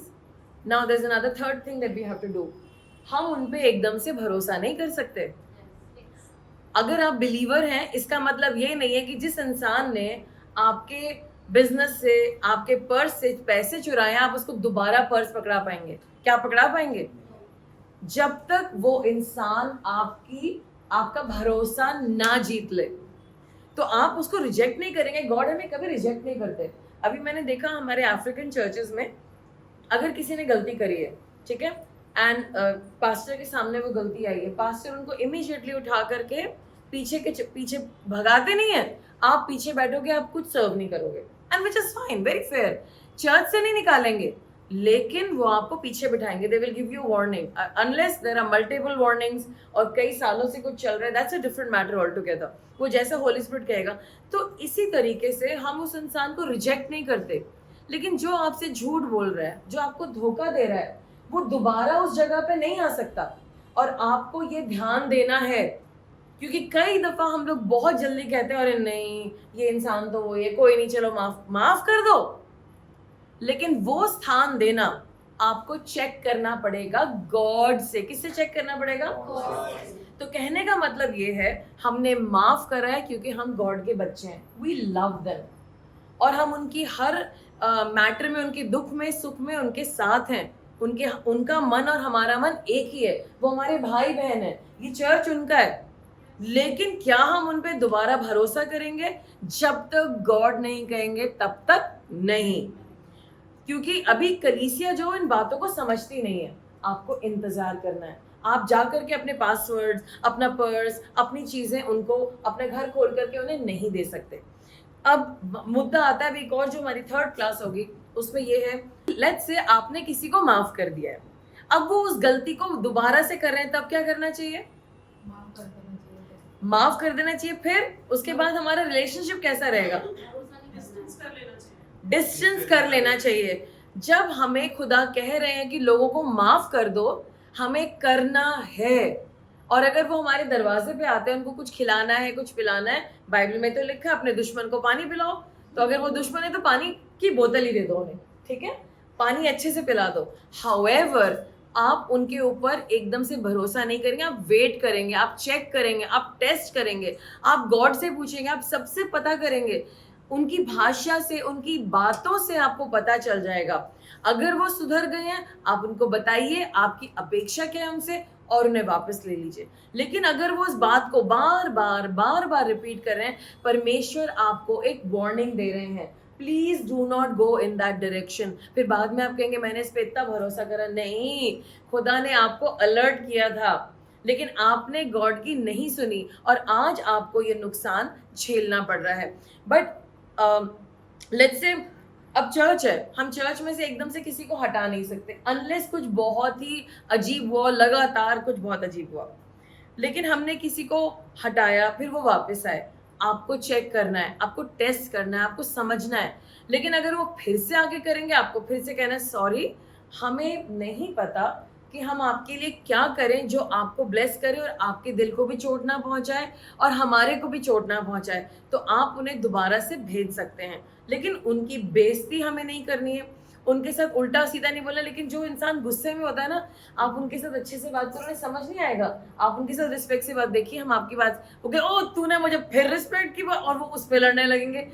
Now there is another third thing that we have to do. हम उन पे एकदम से भरोसा नहीं कर सकते। अगर आप बिलीवर हैं, इसका मतलब ये नहीं है कि जिस इंसान ने आपके बिजनेस से, आपके पर्स से पैसे चुराए, आप उसको दोबारा पर्स पकड़ा पाएंगे? क्या पकड़ा पाएंगे? जब तक वो इंसान आपका भरोसा ना जीत ले, तो आप उसको रिजेक्ट नहीं करेंगे। गॉड हमें कभी रिजेक्ट नहीं करते। अभी मैंने देखा हमारे अफ्रीकन चर्चेस में, अगर किसी ने गलती करी है, ठीक है, एंड पास्टर के सामने वो गलती आई है, पास्टर उनको इमीडिएटली उठा करके पीछे भगाते नहीं है। आप पीछे बैठोगे, आप कुछ सर्व नहीं करोगे, and which is fine, very fair. Church से नहीं निकालेंगे, लेकिन वो आपको पीछे बिठाएंगे, they will give you warning, unless there are multiple warnings और कई सालों से कुछ चल रहा है, that's a different matter all together, वो जैसा होली स्पिरिट कहेगा। तो इसी तरीके से हम उस इंसान को रिजेक्ट नहीं करते, लेकिन जो आपसे झूठ बोल रहा है, जो आपको धोखा दे रहा है, वो दोबारा उस जगह पे नहीं आ सकता। और आपको ये ध्यान देना है, क्योंकि कई दफा हम लोग बहुत जल्दी कहते हैं अरे नहीं ये इंसान तो वो, ये कोई नहीं, चलो माफ माफ कर दो, लेकिन वो स्थान देना आपको चेक करना पड़ेगा गॉड से। किससे चेक करना पड़ेगा? तो कहने का मतलब ये है, हमने माफ करा है क्योंकि हम गॉड के बच्चे हैं, वी लव देम, और हम उनकी हर मैटर में, उनके दुख में सुख में उनके साथ हैं। उनका मन और हमारा मन एक ही है, वो हमारे भाई बहन है, ये चर्च उनका है। लेकिन क्या हम उन पे दोबारा भरोसा करेंगे? जब तक गॉड नहीं कहेंगे तब तक नहीं, क्योंकि अभी कलीसिया जो इन बातों को समझती नहीं है। आपको इंतजार करना है, आप जाकर के अपने पासवर्ड्स, अपना पर्स, अपनी चीजें उनको अपने घर खोल करके उन्हें नहीं दे सकते। अब मुद्दा आता है एक और, जो हमारी थर्ड क्लास होगी, उसमें ये है, लेट्स से आपने किसी को माफ कर दिया है, अब वो उस गलती को दोबारा से कर रहे हैं, तब क्या करना चाहिए? माफ कर देना चाहिए। फिर उसके बाद हमारा रिलेशनशिप कैसा रहेगा? डिस्टेंस कर लेना चाहिए। जब हमें खुदा कह रहे हैं कि लोगों को माफ कर दो, हमें करना है। और अगर वो हमारे दरवाजे पे आते हैं, उनको कुछ खिलाना है, कुछ पिलाना है, बाइबल में तो लिखा है अपने दुश्मन को पानी पिलाओ। तो अगर वो दुश्मन है तो पानी की बोतल ही दे दो उन्हें, ठीक है, पानी अच्छे से पिला दो। हाउएवर, आप उनके ऊपर एकदम से भरोसा नहीं करेंगे, आप वेट करेंगे, आप चेक करेंगे, आप टेस्ट करेंगे, आप गॉड से पूछेंगे, आप सबसे पता करेंगे। उनकी भाषा से, उनकी बातों से आपको पता चल जाएगा। अगर वो सुधर गए हैं, आप उनको बताइए आपकी अपेक्षा क्या है उनसे, और उन्हें वापस ले लीजिए। लेकिन अगर वो उस बात को बार बार रिपीट कर रहे हैं, परमेश्वर आपको एक वार्निंग दे रहे हैं, please do not go in that direction. फिर बाद में आप कहेंगे मैंने इस पे इतना भरोसा करा। नहीं, खुदा ने आपको अलर्ट किया था, लेकिन आपने गॉड की नहीं सुनी, और आज आपको ये नुकसान झेलना पड़ रहा है। बट लेट्स से अब चर्च है, हम चर्च में से एकदम से किसी को हटा नहीं सकते, अनलेस कुछ बहुत ही अजीब हुआ, लगातार कुछ बहुत अजीब हुआ। लेकिन हमने किसी को हटाया, फिर वो वापस आए, आपको चेक करना है, आपको टेस्ट करना है, आपको समझना है। लेकिन अगर वो फिर से आगे करेंगे, आपको फिर से कहना है सॉरी, हमें नहीं पता कि हम आपके लिए क्या करें जो आपको ब्लेस करे और आपके दिल को भी चोट ना पहुंचाए और हमारे को भी चोट ना पहुंचाए। तो आप उन्हें दोबारा से भेज सकते हैं, लेकिन उनकी बेइज्जती हमें नहीं करनी है, उनके साथ उल्टा सीधा नहीं बोला। लेकिन जो इंसान गुस्से में होता है ना, आप उनके साथ अच्छे से बात करो, उन्हें समझ नहीं आएगा। आप उनके साथ रिस्पेक्ट से बात, देखिए हम आपकी बात हो गए, ओ तूने मुझे फिर रिस्पेक्ट की बात, और वो उस पर लड़ने लगेंगे।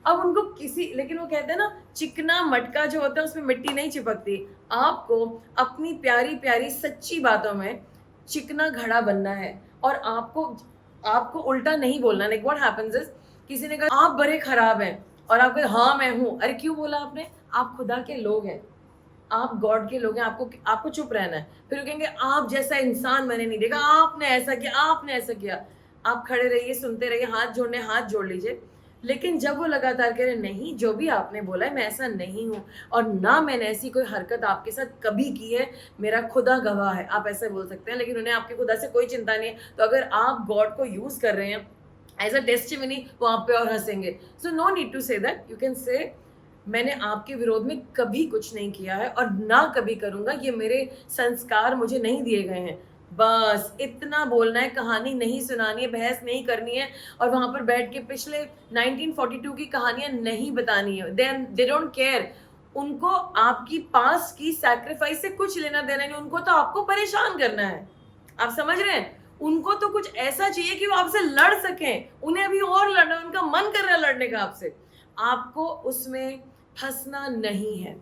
अब उनको किसी, लेकिन वो कहते हैं ना, चिकना मटका जो होता है उसमें मिट्टी नहीं चिपकती। आपको अपनी प्यारी प्यारी सच्ची बातों में चिकना घड़ा बनना है, और आपको उल्टा नहीं बोलना। लाइक व्हाट हैपेंस इज, किसी ने कहा आप बड़े खराब हैं, और आप कहे हाँ मैं हूं। अरे क्यों बोला आपने? आप खुदा के लोग हैं, आप गॉड के लोग हैं, आपको चुप रहना है। फिर वो कहेंगे आप जैसा इंसान मैंने नहीं देखा, आपने ऐसा किया, आपने ऐसा किया। आप खड़े रहिए, सुनते रहिए, हाथ जोड़ने हाथ जोड़ लीजिए। लेकिन जब वो लगातार कह रहे नहीं, जो भी आपने बोला है मैं ऐसा नहीं हूँ, और ना मैंने ऐसी कोई हरकत आपके साथ कभी की है, मेरा खुदा गवाह है, आप ऐसे बोल सकते हैं। लेकिन उन्हें आपके खुदा से कोई चिंता नहीं है। तो अगर आप गॉड को यूज कर रहे हैं एज अ टेस्टिमनी, वो आप पे और हंसेंगे। So no need to say that, you can say मैंने आपके विरोध में कभी कुछ नहीं किया है और ना कभी करूंगा, ये मेरे संस्कार मुझे नहीं दिए गए हैं। बस इतना बोलना है, कहानी नहीं सुनानी है, बहस नहीं करनी है, और वहां पर बैठ के पिछले 1942 की कहानियां नहीं बतानी है। दे डोंट केयर, उनको आपकी पास की सैक्रिफाइस से कुछ लेना देना नहीं, उनको तो आपको परेशान करना है। आप समझ रहे हैं? उनको तो कुछ ऐसा चाहिए कि वो आपसे लड़ सकें, उन्हें अभी और लड़ना, उनका मन कर रहा है लड़ने का आपसे। आपको उसमें फंसना नहीं है,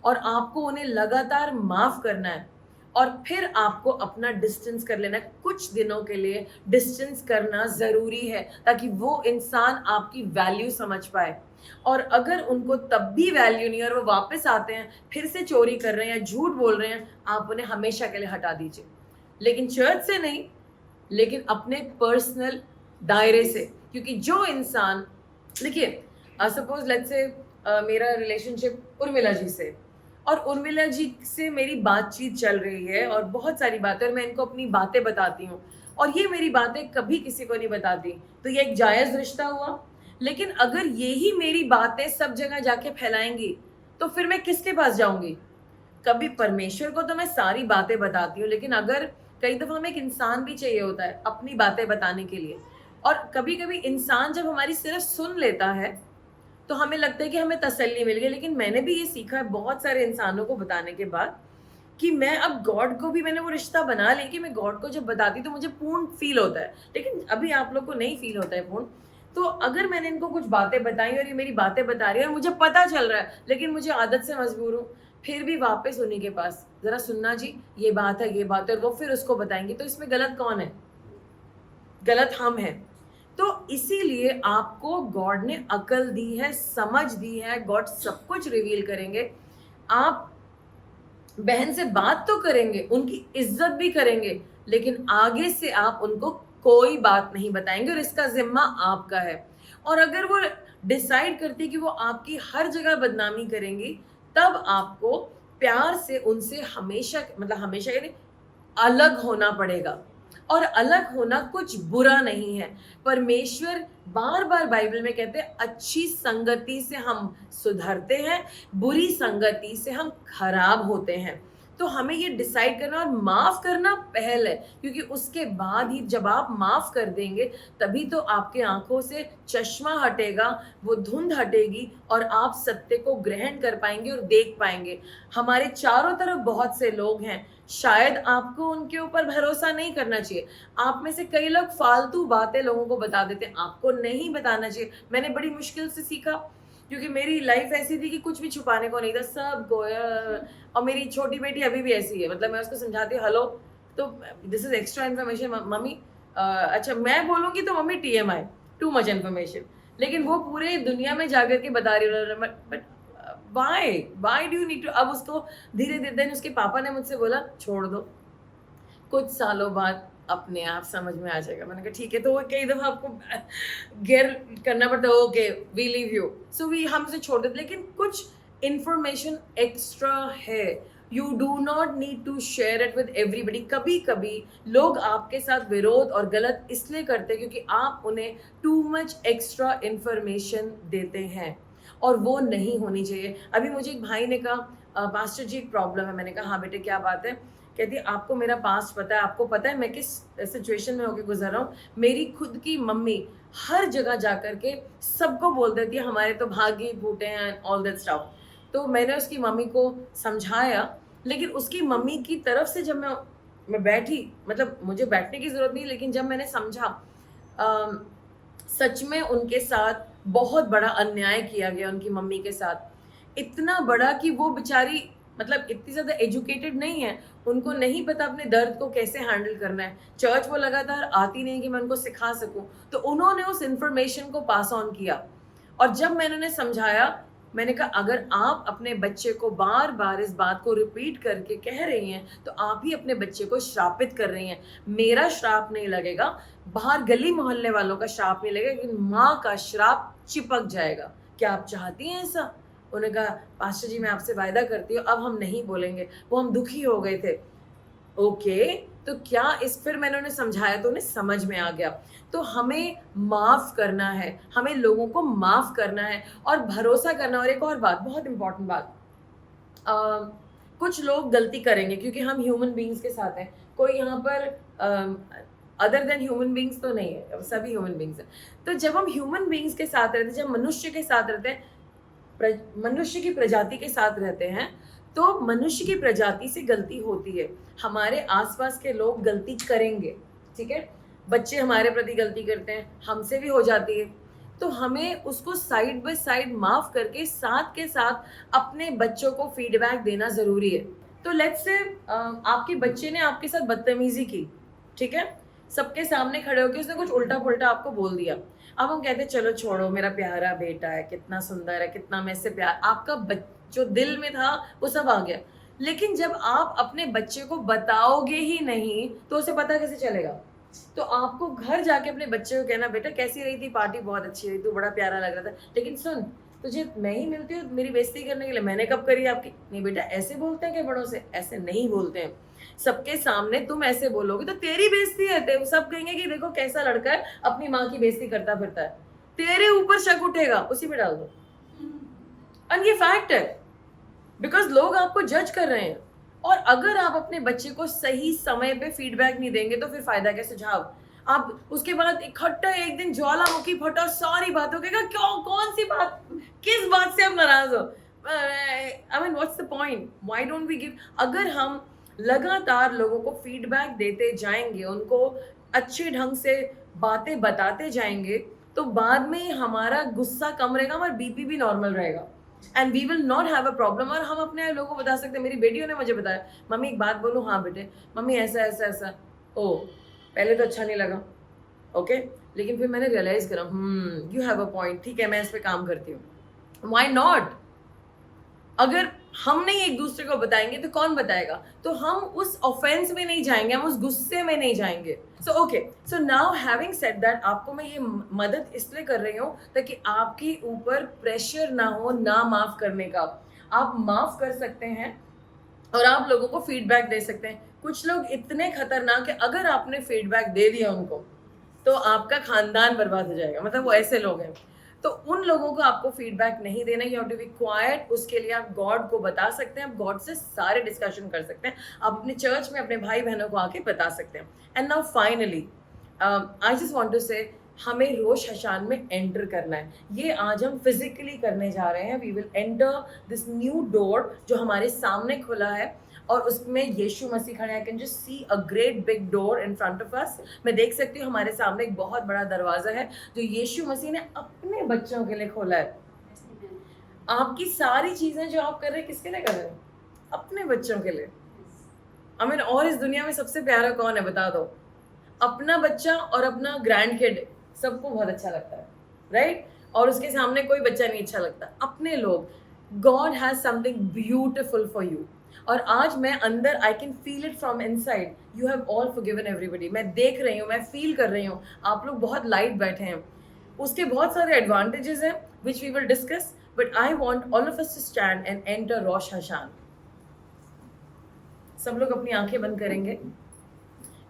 और आपको उन्हें लगातार माफ करना है, और फिर आपको अपना डिस्टेंस कर लेना है। कुछ दिनों के लिए डिस्टेंस करना जरूरी है, ताकि वो इंसान आपकी वैल्यू समझ पाए। और अगर उनको तब भी वैल्यू नहीं है और वो वापस आते हैं, फिर से चोरी कर रहे हैं या झूठ बोल रहे हैं, आप उन्हें हमेशा के लिए हटा दीजिए। लेकिन चर्च से नहीं, लेकिन अपने पर्सनल दायरे से। क्योंकि जो इंसान, देखिए सपोज लेट्स से मेरा रिलेशनशिप उर्मिला जी से, और उर्मिला जी से मेरी बातचीत चल रही है और बहुत सारी बातें, और मैं इनको अपनी बातें बताती हूँ और ये मेरी बातें कभी किसी को नहीं बताती, तो ये एक जायज़ रिश्ता हुआ। लेकिन अगर यही मेरी बातें सब जगह जाके फैलाएंगी तो फिर मैं किसके पास जाऊंगी? कभी परमेश्वर को तो मैं सारी बातें बताती हूँ, लेकिन अगर कई दफा हमें एक इंसान भी चाहिए होता है अपनी बातें बताने के लिए, और कभी कभी इंसान जब हमारी सिर्फ सुन लेता है तो हमें लगता है कि हमें तसल्ली मिल गई। लेकिन मैंने भी ये सीखा है बहुत सारे इंसानों को बताने के बाद कि मैं अब गॉड को भी, मैंने वो रिश्ता बना लिया कि मैं गॉड को जब बताती तो मुझे पूर्ण फील होता है, लेकिन अभी आप लोग को नहीं फील होता है पूर्ण। तो अगर मैंने इनको कुछ बातें बताई और ये मेरी बातें बता रही है और मुझे पता चल रहा है, लेकिन मुझे आदत से मजबूर हूँ, फिर भी वापस उन्हीं के पास, जरा सुनना जी, ये बात है, ये बात है, वो फिर उसको बताएंगे। तो इसमें गलत कौन है? गलत हम हैं। तो इसीलिए आपको गॉड ने अकल दी है, समझ दी है, गॉड सब कुछ रिवील करेंगे। आप बहन से बात तो करेंगे, उनकी इज्जत भी करेंगे, लेकिन आगे से आप उनको कोई बात नहीं बताएंगे और इसका जिम्मा आपका है। और अगर वो डिसाइड करती कि वो आपकी हर जगह बदनामी करेंगी, तब आपको प्यार से उनसे हमेशा, मतलब हमेशा यानी अलग होना पड़ेगा। और अलग होना कुछ बुरा नहीं है। परमेश्वर बार बार बाइबल में कहते हैं अच्छी संगति से हम सुधरते हैं, बुरी संगति से हम खराब होते हैं। तो हमें ये डिसाइड करना और माफ करना पहल है, क्योंकि उसके बाद ही जब आप माफ कर देंगे तभी तो आपके आंखों से चश्मा हटेगा, वो धुंध हटेगी और आप सत्य को ग्रहण कर पाएंगे और देख पाएंगे। हमारे चारों तरफ बहुत से लोग हैं, शायद आपको उनके ऊपर भरोसा नहीं करना चाहिए। आप में से कई लोग फालतू बातें लोगों को बता देते हैं, आपको नहीं बताना चाहिए। मैंने बड़ी मुश्किल से सीखा, क्योंकि मेरी लाइफ ऐसी थी कि कुछ भी छुपाने को नहीं था, सब गोया। और मेरी छोटी बेटी अभी भी ऐसी है, मतलब मैं उसको समझाती हूँ हेलो, तो this is extra information mummy, अच्छा मैं बोलूँगी तो mummy TMI, too much information, लेकिन वो पूरे दुनिया में जाकर के बता रही है। But why do you need to? अब उसको धीरे धीरे, देन उसके पापा ने मुझसे बोला छोड़ दो, कुछ सालों बाद अपने आप समझ में आ जाएगा। मैंने कहा ठीक है। तो वो कई दफा आपको गेयर करना पड़ता है, okay we leave you, so we हमसे छोड़ देते। लेकिन कुछ इंफॉर्मेशन एक्स्ट्रा है, you do not need to share it with everybody. कभी कभी लोग आपके साथ विरोध और गलत इसलिए करते हैं क्योंकि आप उन्हें टू मच एक्स्ट्रा इंफॉर्मेशन देते हैं, और वो नहीं होनी चाहिए। अभी मुझे एक भाई ने कहा पास्टर जी एक प्रॉब्लम है। मैंने कहा हाँ बेटे क्या बात है? कहती आपको मेरा पास्ट पता है, आपको पता है मैं किस सिचुएशन में होकर गुजर रहा हूँ। मेरी खुद की मम्मी हर जगह जा कर के सबको बोल देती है हमारे तो भाग्य फूटे हैं, ऑल दैट स्टफ। तो मैंने उसकी मम्मी को समझाया, लेकिन उसकी मम्मी की तरफ से जब मैं बैठी, मतलब मुझे बैठने की जरूरत नहीं, लेकिन जब मैंने समझा सच में उनके साथ बहुत बड़ा अन्याय किया गया उनकी मम्मी के साथ। इतना बड़ा कि वो बेचारी, मतलब इतनी ज़्यादा एजुकेटेड नहीं है, उनको नहीं पता अपने दर्द को कैसे हैंडल करना है। चर्च वो लगातार आती नहीं कि मैं उनको सिखा सकूं, तो उन्होंने उस इंफॉर्मेशन को पास ऑन किया। और जब मैंने उन्हें समझाया, मैंने कहा अगर आप अपने बच्चे को बार बार इस बात को रिपीट करके कह रही हैं तो आप ही अपने बच्चे को श्रापित कर रही हैं। मेरा श्राप नहीं लगेगा, बाहर गली मोहल्ले वालों का श्राप नहीं लगेगा, लेकिन माँ का श्राप चिपक जाएगा। क्या आप चाहती हैं ऐसा? उन्होंने कहा पास्टर जी मैं आपसे वायदा करती हूँ अब हम नहीं बोलेंगे। वो हम दुखी हो गए थे। ओके, तो क्या इस, फिर मैंने उन्हें समझाया तो उन्हें समझ में आ गया। तो हमें माफ करना है, हमें लोगों को माफ करना है और भरोसा करना। और एक और बात, बहुत इंपॉर्टेंट बात, कुछ लोग गलती करेंगे क्योंकि हम ह्यूमन बींग्स के साथ हैं। कोई यहाँ पर अदर देन ह्यूमन बींग्स तो नहीं है, सभी ह्यूमन बींग्स हैं। तो जब हम ह्यूमन बींग्स के साथ रहते हैं, जब मनुष्य के साथ रहते हैं, मनुष्य की प्रजाति के साथ रहते हैं, तो मनुष्य की प्रजाति से गलती होती है। हमारे आसपास के लोग गलती करेंगे, ठीक है, बच्चे हमारे प्रति गलती करते हैं, हमसे भी हो जाती है। तो हमें उसको साइड बाय साइड माफ करके साथ के साथ अपने बच्चों को फीडबैक देना जरूरी है। तो लेट्स से आपके बच्चे ने आपके साथ बदतमीजी की, ठीक है, सबके सामने खड़े होकर उसने कुछ उल्टा पुल्टा आपको बोल दिया। अब हम कहते हैं चलो छोड़ो, मेरा प्यारा बेटा है, कितना सुंदर है, कितना मैं इससे प्यार, आपका जो दिल में था वो सब आ गया। लेकिन जब आप अपने बच्चे को बताओगे ही नहीं तो उसे पता कैसे चलेगा? तो आपको घर जाके अपने बच्चे को कहना बेटा कैसी रही थी पार्टी? बहुत अच्छी रही, तू बड़ा प्यारा लग रहा था, लेकिन सुन तुझे मैं ही मिलती हूँ मेरी बेइज्जती करने के लिए, मैंने कब करी आपकी? नहीं बेटा, ऐसे बोलते हैं कि बड़ों से? ऐसे नहीं बोलते हैं। सबके सामने तुम ऐसे बोलोगे तो तेरी बेइज्जती है, सब कहेंगे कि देखो कैसा लड़का है, अपनी माँ की बेइज्जती करता फिरता है। तेरे ऊपर शक उठेगा, उसी पे डाल दो। और ये फैक्ट है, बिकॉज लोग आपको जज कर रहे हैं। और अगर आप अपने बच्चे को सही समय पे फीडबैक नहीं देंगे तो फिर फायदा क्या? सुझाव आप उसके बाद इकट्ठा एक दिन ज्वालामुखी फटा, सारी बातों कहेगा, क्यों, कौन सी बात, किस बात से आप नाराज हो? I mean what's the point? Why don't we give? अगर हम लगातार लोगों को फीडबैक देते जाएंगे, उनको अच्छे ढंग से बातें बताते जाएंगे, तो बाद में हमारा गुस्सा कम रहेगा, हमारा बीपी भी नॉर्मल रहेगा and we will not have a problem. और हम अपने लोगों को बता सकते हैं। मेरी बेटियों ने मुझे बताया, मम्मी एक बात बोलूँ? हाँ बेटे। मम्मी ऐसा ऐसा ऐसा। ओ, पहले तो अच्छा नहीं लगा, ओके, लेकिन फिर मैंने रियलाइज करा, यू हैव अ पॉइंट, ठीक है मैं इस पे काम करती हूँ। Why not? अगर हम नहीं एक दूसरे को बताएंगे तो कौन बताएगा? तो हम उस ऑफेंस में नहीं जाएंगे, हम उस गुस्से में नहीं जाएंगे। So okay, so now having said that, आपको मैं ये मदद इसलिए कर रही हूँ ताकि आपके ऊपर प्रेशर ना हो ना माफ करने का। आप माफ कर सकते हैं और आप लोगों को फीडबैक दे सकते हैं। कुछ लोग इतने खतरनाक है, अगर आपने फीडबैक दे दिया उनको तो आपका खानदान बर्बाद हो जाएगा। मतलब वो ऐसे लोग हैं। तो उन लोगों को आपको फीडबैक नहीं देना, you have to be quite. उसके लिए आप गॉड को बता सकते हैं, आप गॉड से सारे डिस्कशन कर सकते हैं, आप अपने चर्च में अपने भाई बहनों को आके बता सकते हैं। And now finally I just want to say, हमें रोश हशान में एंटर करना है। ये आज हम फिजिकली करने जा रहे हैं। We will enter this new door जो हमारे सामने खुला है और उसमें यीशु मसीह खड़े हैं। I can just see a great big door in front of us. मैं देख सकती हूँ हमारे सामने एक बहुत बड़ा दरवाजा है जो यीशु मसीह ने अपने बच्चों के लिए खोला है। आपकी सारी चीजें जो आप कर रहे हैं किसके लिए कर रहे हैं? अपने बच्चों के लिए। आई मीन, और इस दुनिया में सबसे प्यारा कौन है बता दो? अपना बच्चा और अपना ग्रैंड किड, सबको बहुत अच्छा लगता है, राइट? और उसके सामने कोई बच्चा नहीं अच्छा लगता। अपने लोग, God has something beautiful for you. और आज मैं अंदर, I can feel it from inside, you have all forgiven everybody. मैं देख रही हूँ, मैं फील कर रही हूँ, आप लोग बहुत लाइट बैठे हैं। उसके बहुत सारे एडवांटेजेस हैं which we will discuss, but I want all of us to stand and enter Rosh Hashanah. सब लोग अपनी आंखें बंद करेंगे।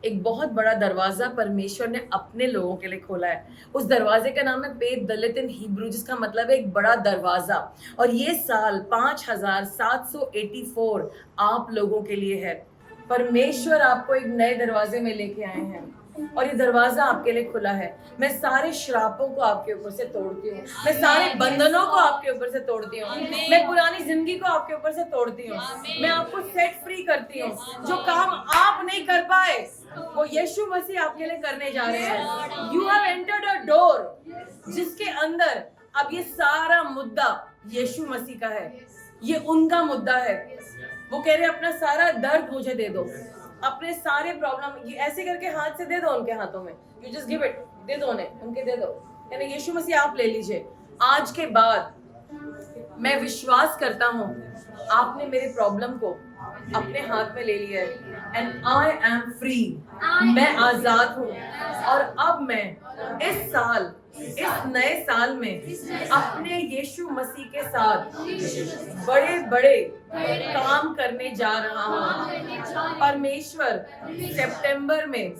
एक बहुत बड़ा दरवाजा परमेश्वर ने अपने लोगों के लिए खोला है। उस दरवाजे का नाम है बेत दलित इन हिब्रू, जिसका मतलब है एक बड़ा दरवाजा। और ये साल 5784 आप लोगों के लिए है। परमेश्वर आपको एक नए दरवाजे में लेके आए हैं और ये दरवाजा आपके लिए खुला है। मैं सारे श्रापों को आपके ऊपर से तोड़ती हूँ, मैं सारे बंधनों को आपके ऊपर से तोड़ती हूँ, मैं पुरानी जिंदगी को आपके ऊपर से तोड़ती हूँ, मैं आपको सेट फ्री करती हूँ। जो काम आप नहीं कर पाए वो यीशु मसीह आपके लिए करने जा रहे हैं। You have entered a door जिसके अंदर अब ये सारा मुद्दा यीशु मसीह का है, ये उनका मुद्दा है। वो कह रहे हैं अपना सारा दर्द मुझे दे दो, अपने सारे प्रॉब्लम, ये ऐसे करके हाथ से दे दो उनके हाथों में, यू जस्ट गिव इट, दे दो उन्हें, उनके दे दो। यानी यीशु मसीह आप ले लीजिए। आज के बाद मैं विश्वास करता हूँ आपने मेरे प्रॉब्लम को अपने हाथ में ले लिया है एंड आई एम फ्री। मैं आजाद हूँ और अब मैं इस साल, इस नए साल में अपने यीशु मसीह के साथ बड़े बड़े काम करने जा रहा हूँ। परमेश्वर सितंबर में,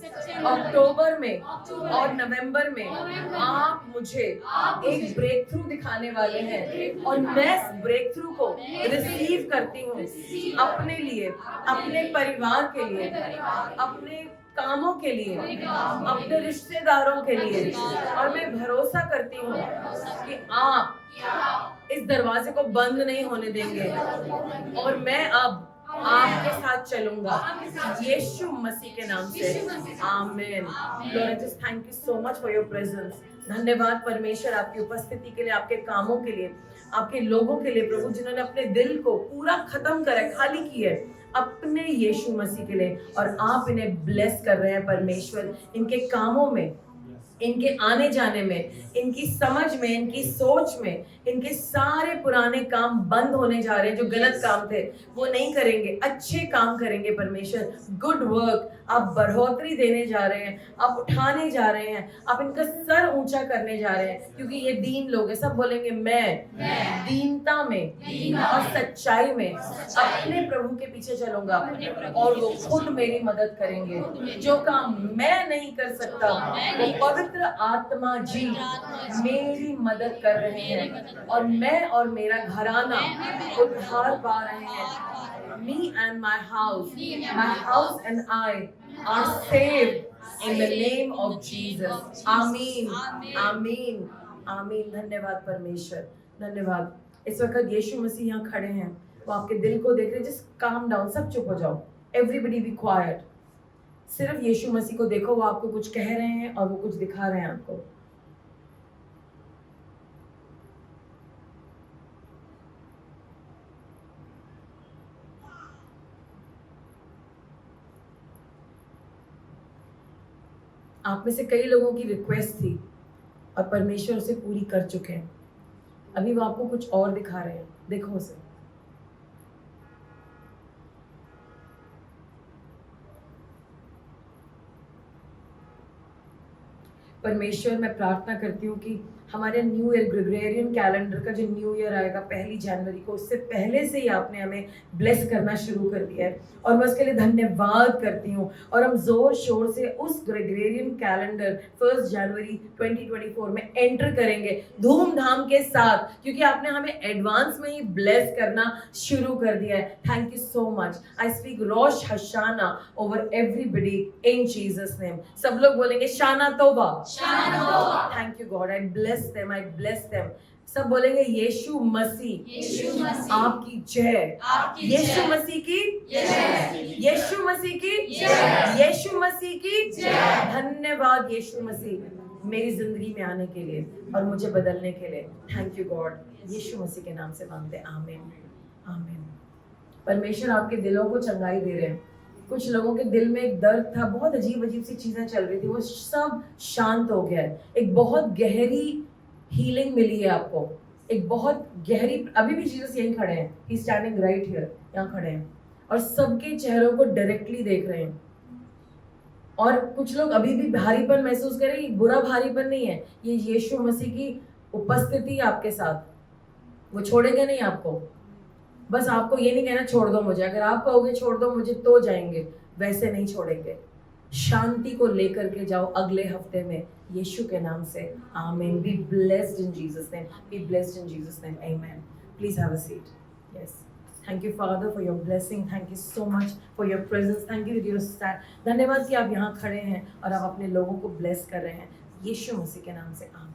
अक्टूबर में और नवंबर में आप मुझे एक ब्रेक थ्रू दिखाने वाले हैं और मैं इस ब्रेक थ्रू को रिसीव करती हूँ अपने लिए, अपने परिवार के लिए, अपने कामों के लिए, अपने रिश्तेदारों के लिए। और मैं भरोसा करती हूँ कि आप इस दरवाजे को बंद नहीं होने देंगे और मैं अब आपके साथ चलूंगा यीशु मसीह के नाम से। आमीन। Lord, I just thank you so much for your presence. धन्यवाद परमेश्वर आपकी उपस्थिति के लिए, आपके कामों के लिए, आपके लोगों के लिए प्रभु, जिन्होंने अपने दिल को पूरा खत्म करा, खाली किया है अपने यीशु मसीह के लिए, और आप इन्हें ब्लेस कर रहे हैं परमेश्वर, इनके कामों में इनके आने जाने में, इनकी समझ में, इनकी सोच में, इनके सारे पुराने काम बंद होने जा रहे हैं। जो गलत काम थे वो नहीं करेंगे, अच्छे काम करेंगे परमेश्वर। गुड वर्क, आप बढ़ोतरी देने जा रहे हैं, आप उठाने जा रहे हैं, आप इनका सर ऊंचा करने जा रहे हैं, क्योंकि ये दीन लोग हैं। सब बोलेंगे मैं दीनता में और सच्चाई में अपने प्रभु के पीछे चलूंगा और वो खुद मेरी मदद करेंगे। जो काम मैं नहीं कर सकता वो पवित्र आत्मा जी मेरी मदद कर रहे हैं और मैं और मेरा घराना उद्धार पा रहे हैं। Me and my house and I are saved in the name of Jesus. आमीन, आमीन, आमीन। धन्यवाद परमेश्वर, धन्यवाद। इस वक्त यीशु मसीह यहाँ खड़े हैं, वो आपके दिल को देख रहे हैं। जस्ट काम डाउन, सब चुप हो जाओ, एवरीबडी बी क्वाइट। सिर्फ यीशु मसीह को देखो, वो आपको कुछ कह रहे हैं और वो कुछ दिखा रहे हैं आपको। आप में से कई लोगों की रिक्वेस्ट थी और परमेश्वर उसे पूरी कर चुके हैं। अभी वो आपको कुछ और दिखा रहे हैं, देखो उसे। परमेश्वर, मैं प्रार्थना करती हूँ कि हमारे न्यू ईयर ग्रेगोरियन कैलेंडर का जो न्यू ईयर आएगा 1 जनवरी को, उससे पहले से ही आपने हमें ब्लेस करना शुरू कर दिया है और मैं उसके लिए धन्यवाद करती हूँ। और हम जोर शोर से उस ग्रेगोरियन कैलेंडर 1 जनवरी 2024 में एंटर करेंगे धूमधाम के साथ, क्योंकि आपने हमें एडवांस में ही ब्लेस करना शुरू कर दिया है। Thank you so much. I speak Rosh Hashanah over everybody in Jesus name. सब लोग बोलेंगे shana tova. Thank you God, I bless them, I bless them। सब बोलेंगे यीशु मसीह आपकी जय, यीशु मसीह की जय, यीशु मसीह की जय, यीशु मसीह की जय। धन्यवाद यीशु मसीह मेरी जिंदगी में आने के लिए और मुझे बदलने के लिए। थैंक यू गॉड, यीशु मसीह के नाम से मांगते, आमीन, आमीन। परमेश्वर आपके दिलों को चंगाई दे रहे हैं। कुछ लोगों के दिल में एक दर्द था, बहुत अजीब अजीब सी चीजें चल रही थी, वो सब शांत हो गया है। एक बहुत गहरी हीलिंग मिली है आपको, एक बहुत गहरी। अभी भी जीसस यहीं खड़े हैं, ही स्टैंडिंग राइट हियर, यहाँ खड़े हैं और सबके चेहरों को डायरेक्टली देख रहे हैं। और कुछ लोग अभी भी भारीपन महसूस कर रहे हैं। बुरा भारीपन नहीं है, ये यीशु मसीह की उपस्थिति आपके साथ, वो छोड़ेंगे नहीं आपको। बस आपको ये नहीं कहना छोड़ दो मुझे, अगर आप कहोगे छोड़ दो मुझे तो जाएंगे, वैसे नहीं छोड़ेंगे। शांति को लेकर के जाओ अगले हफ्ते में यीशु के नाम से, आमीन। Be blessed in Jesus name, be blessed in Jesus name, आमीन। Please have a seat. Yes, thank you father for your blessing, thank you so much for your presence, thank you your stand. धन्यवाद कि आप यहाँ खड़े हैं और आप अपने लोगों को ब्लेस कर रहे हैं, यीशु मसीह के नाम से, आमीन।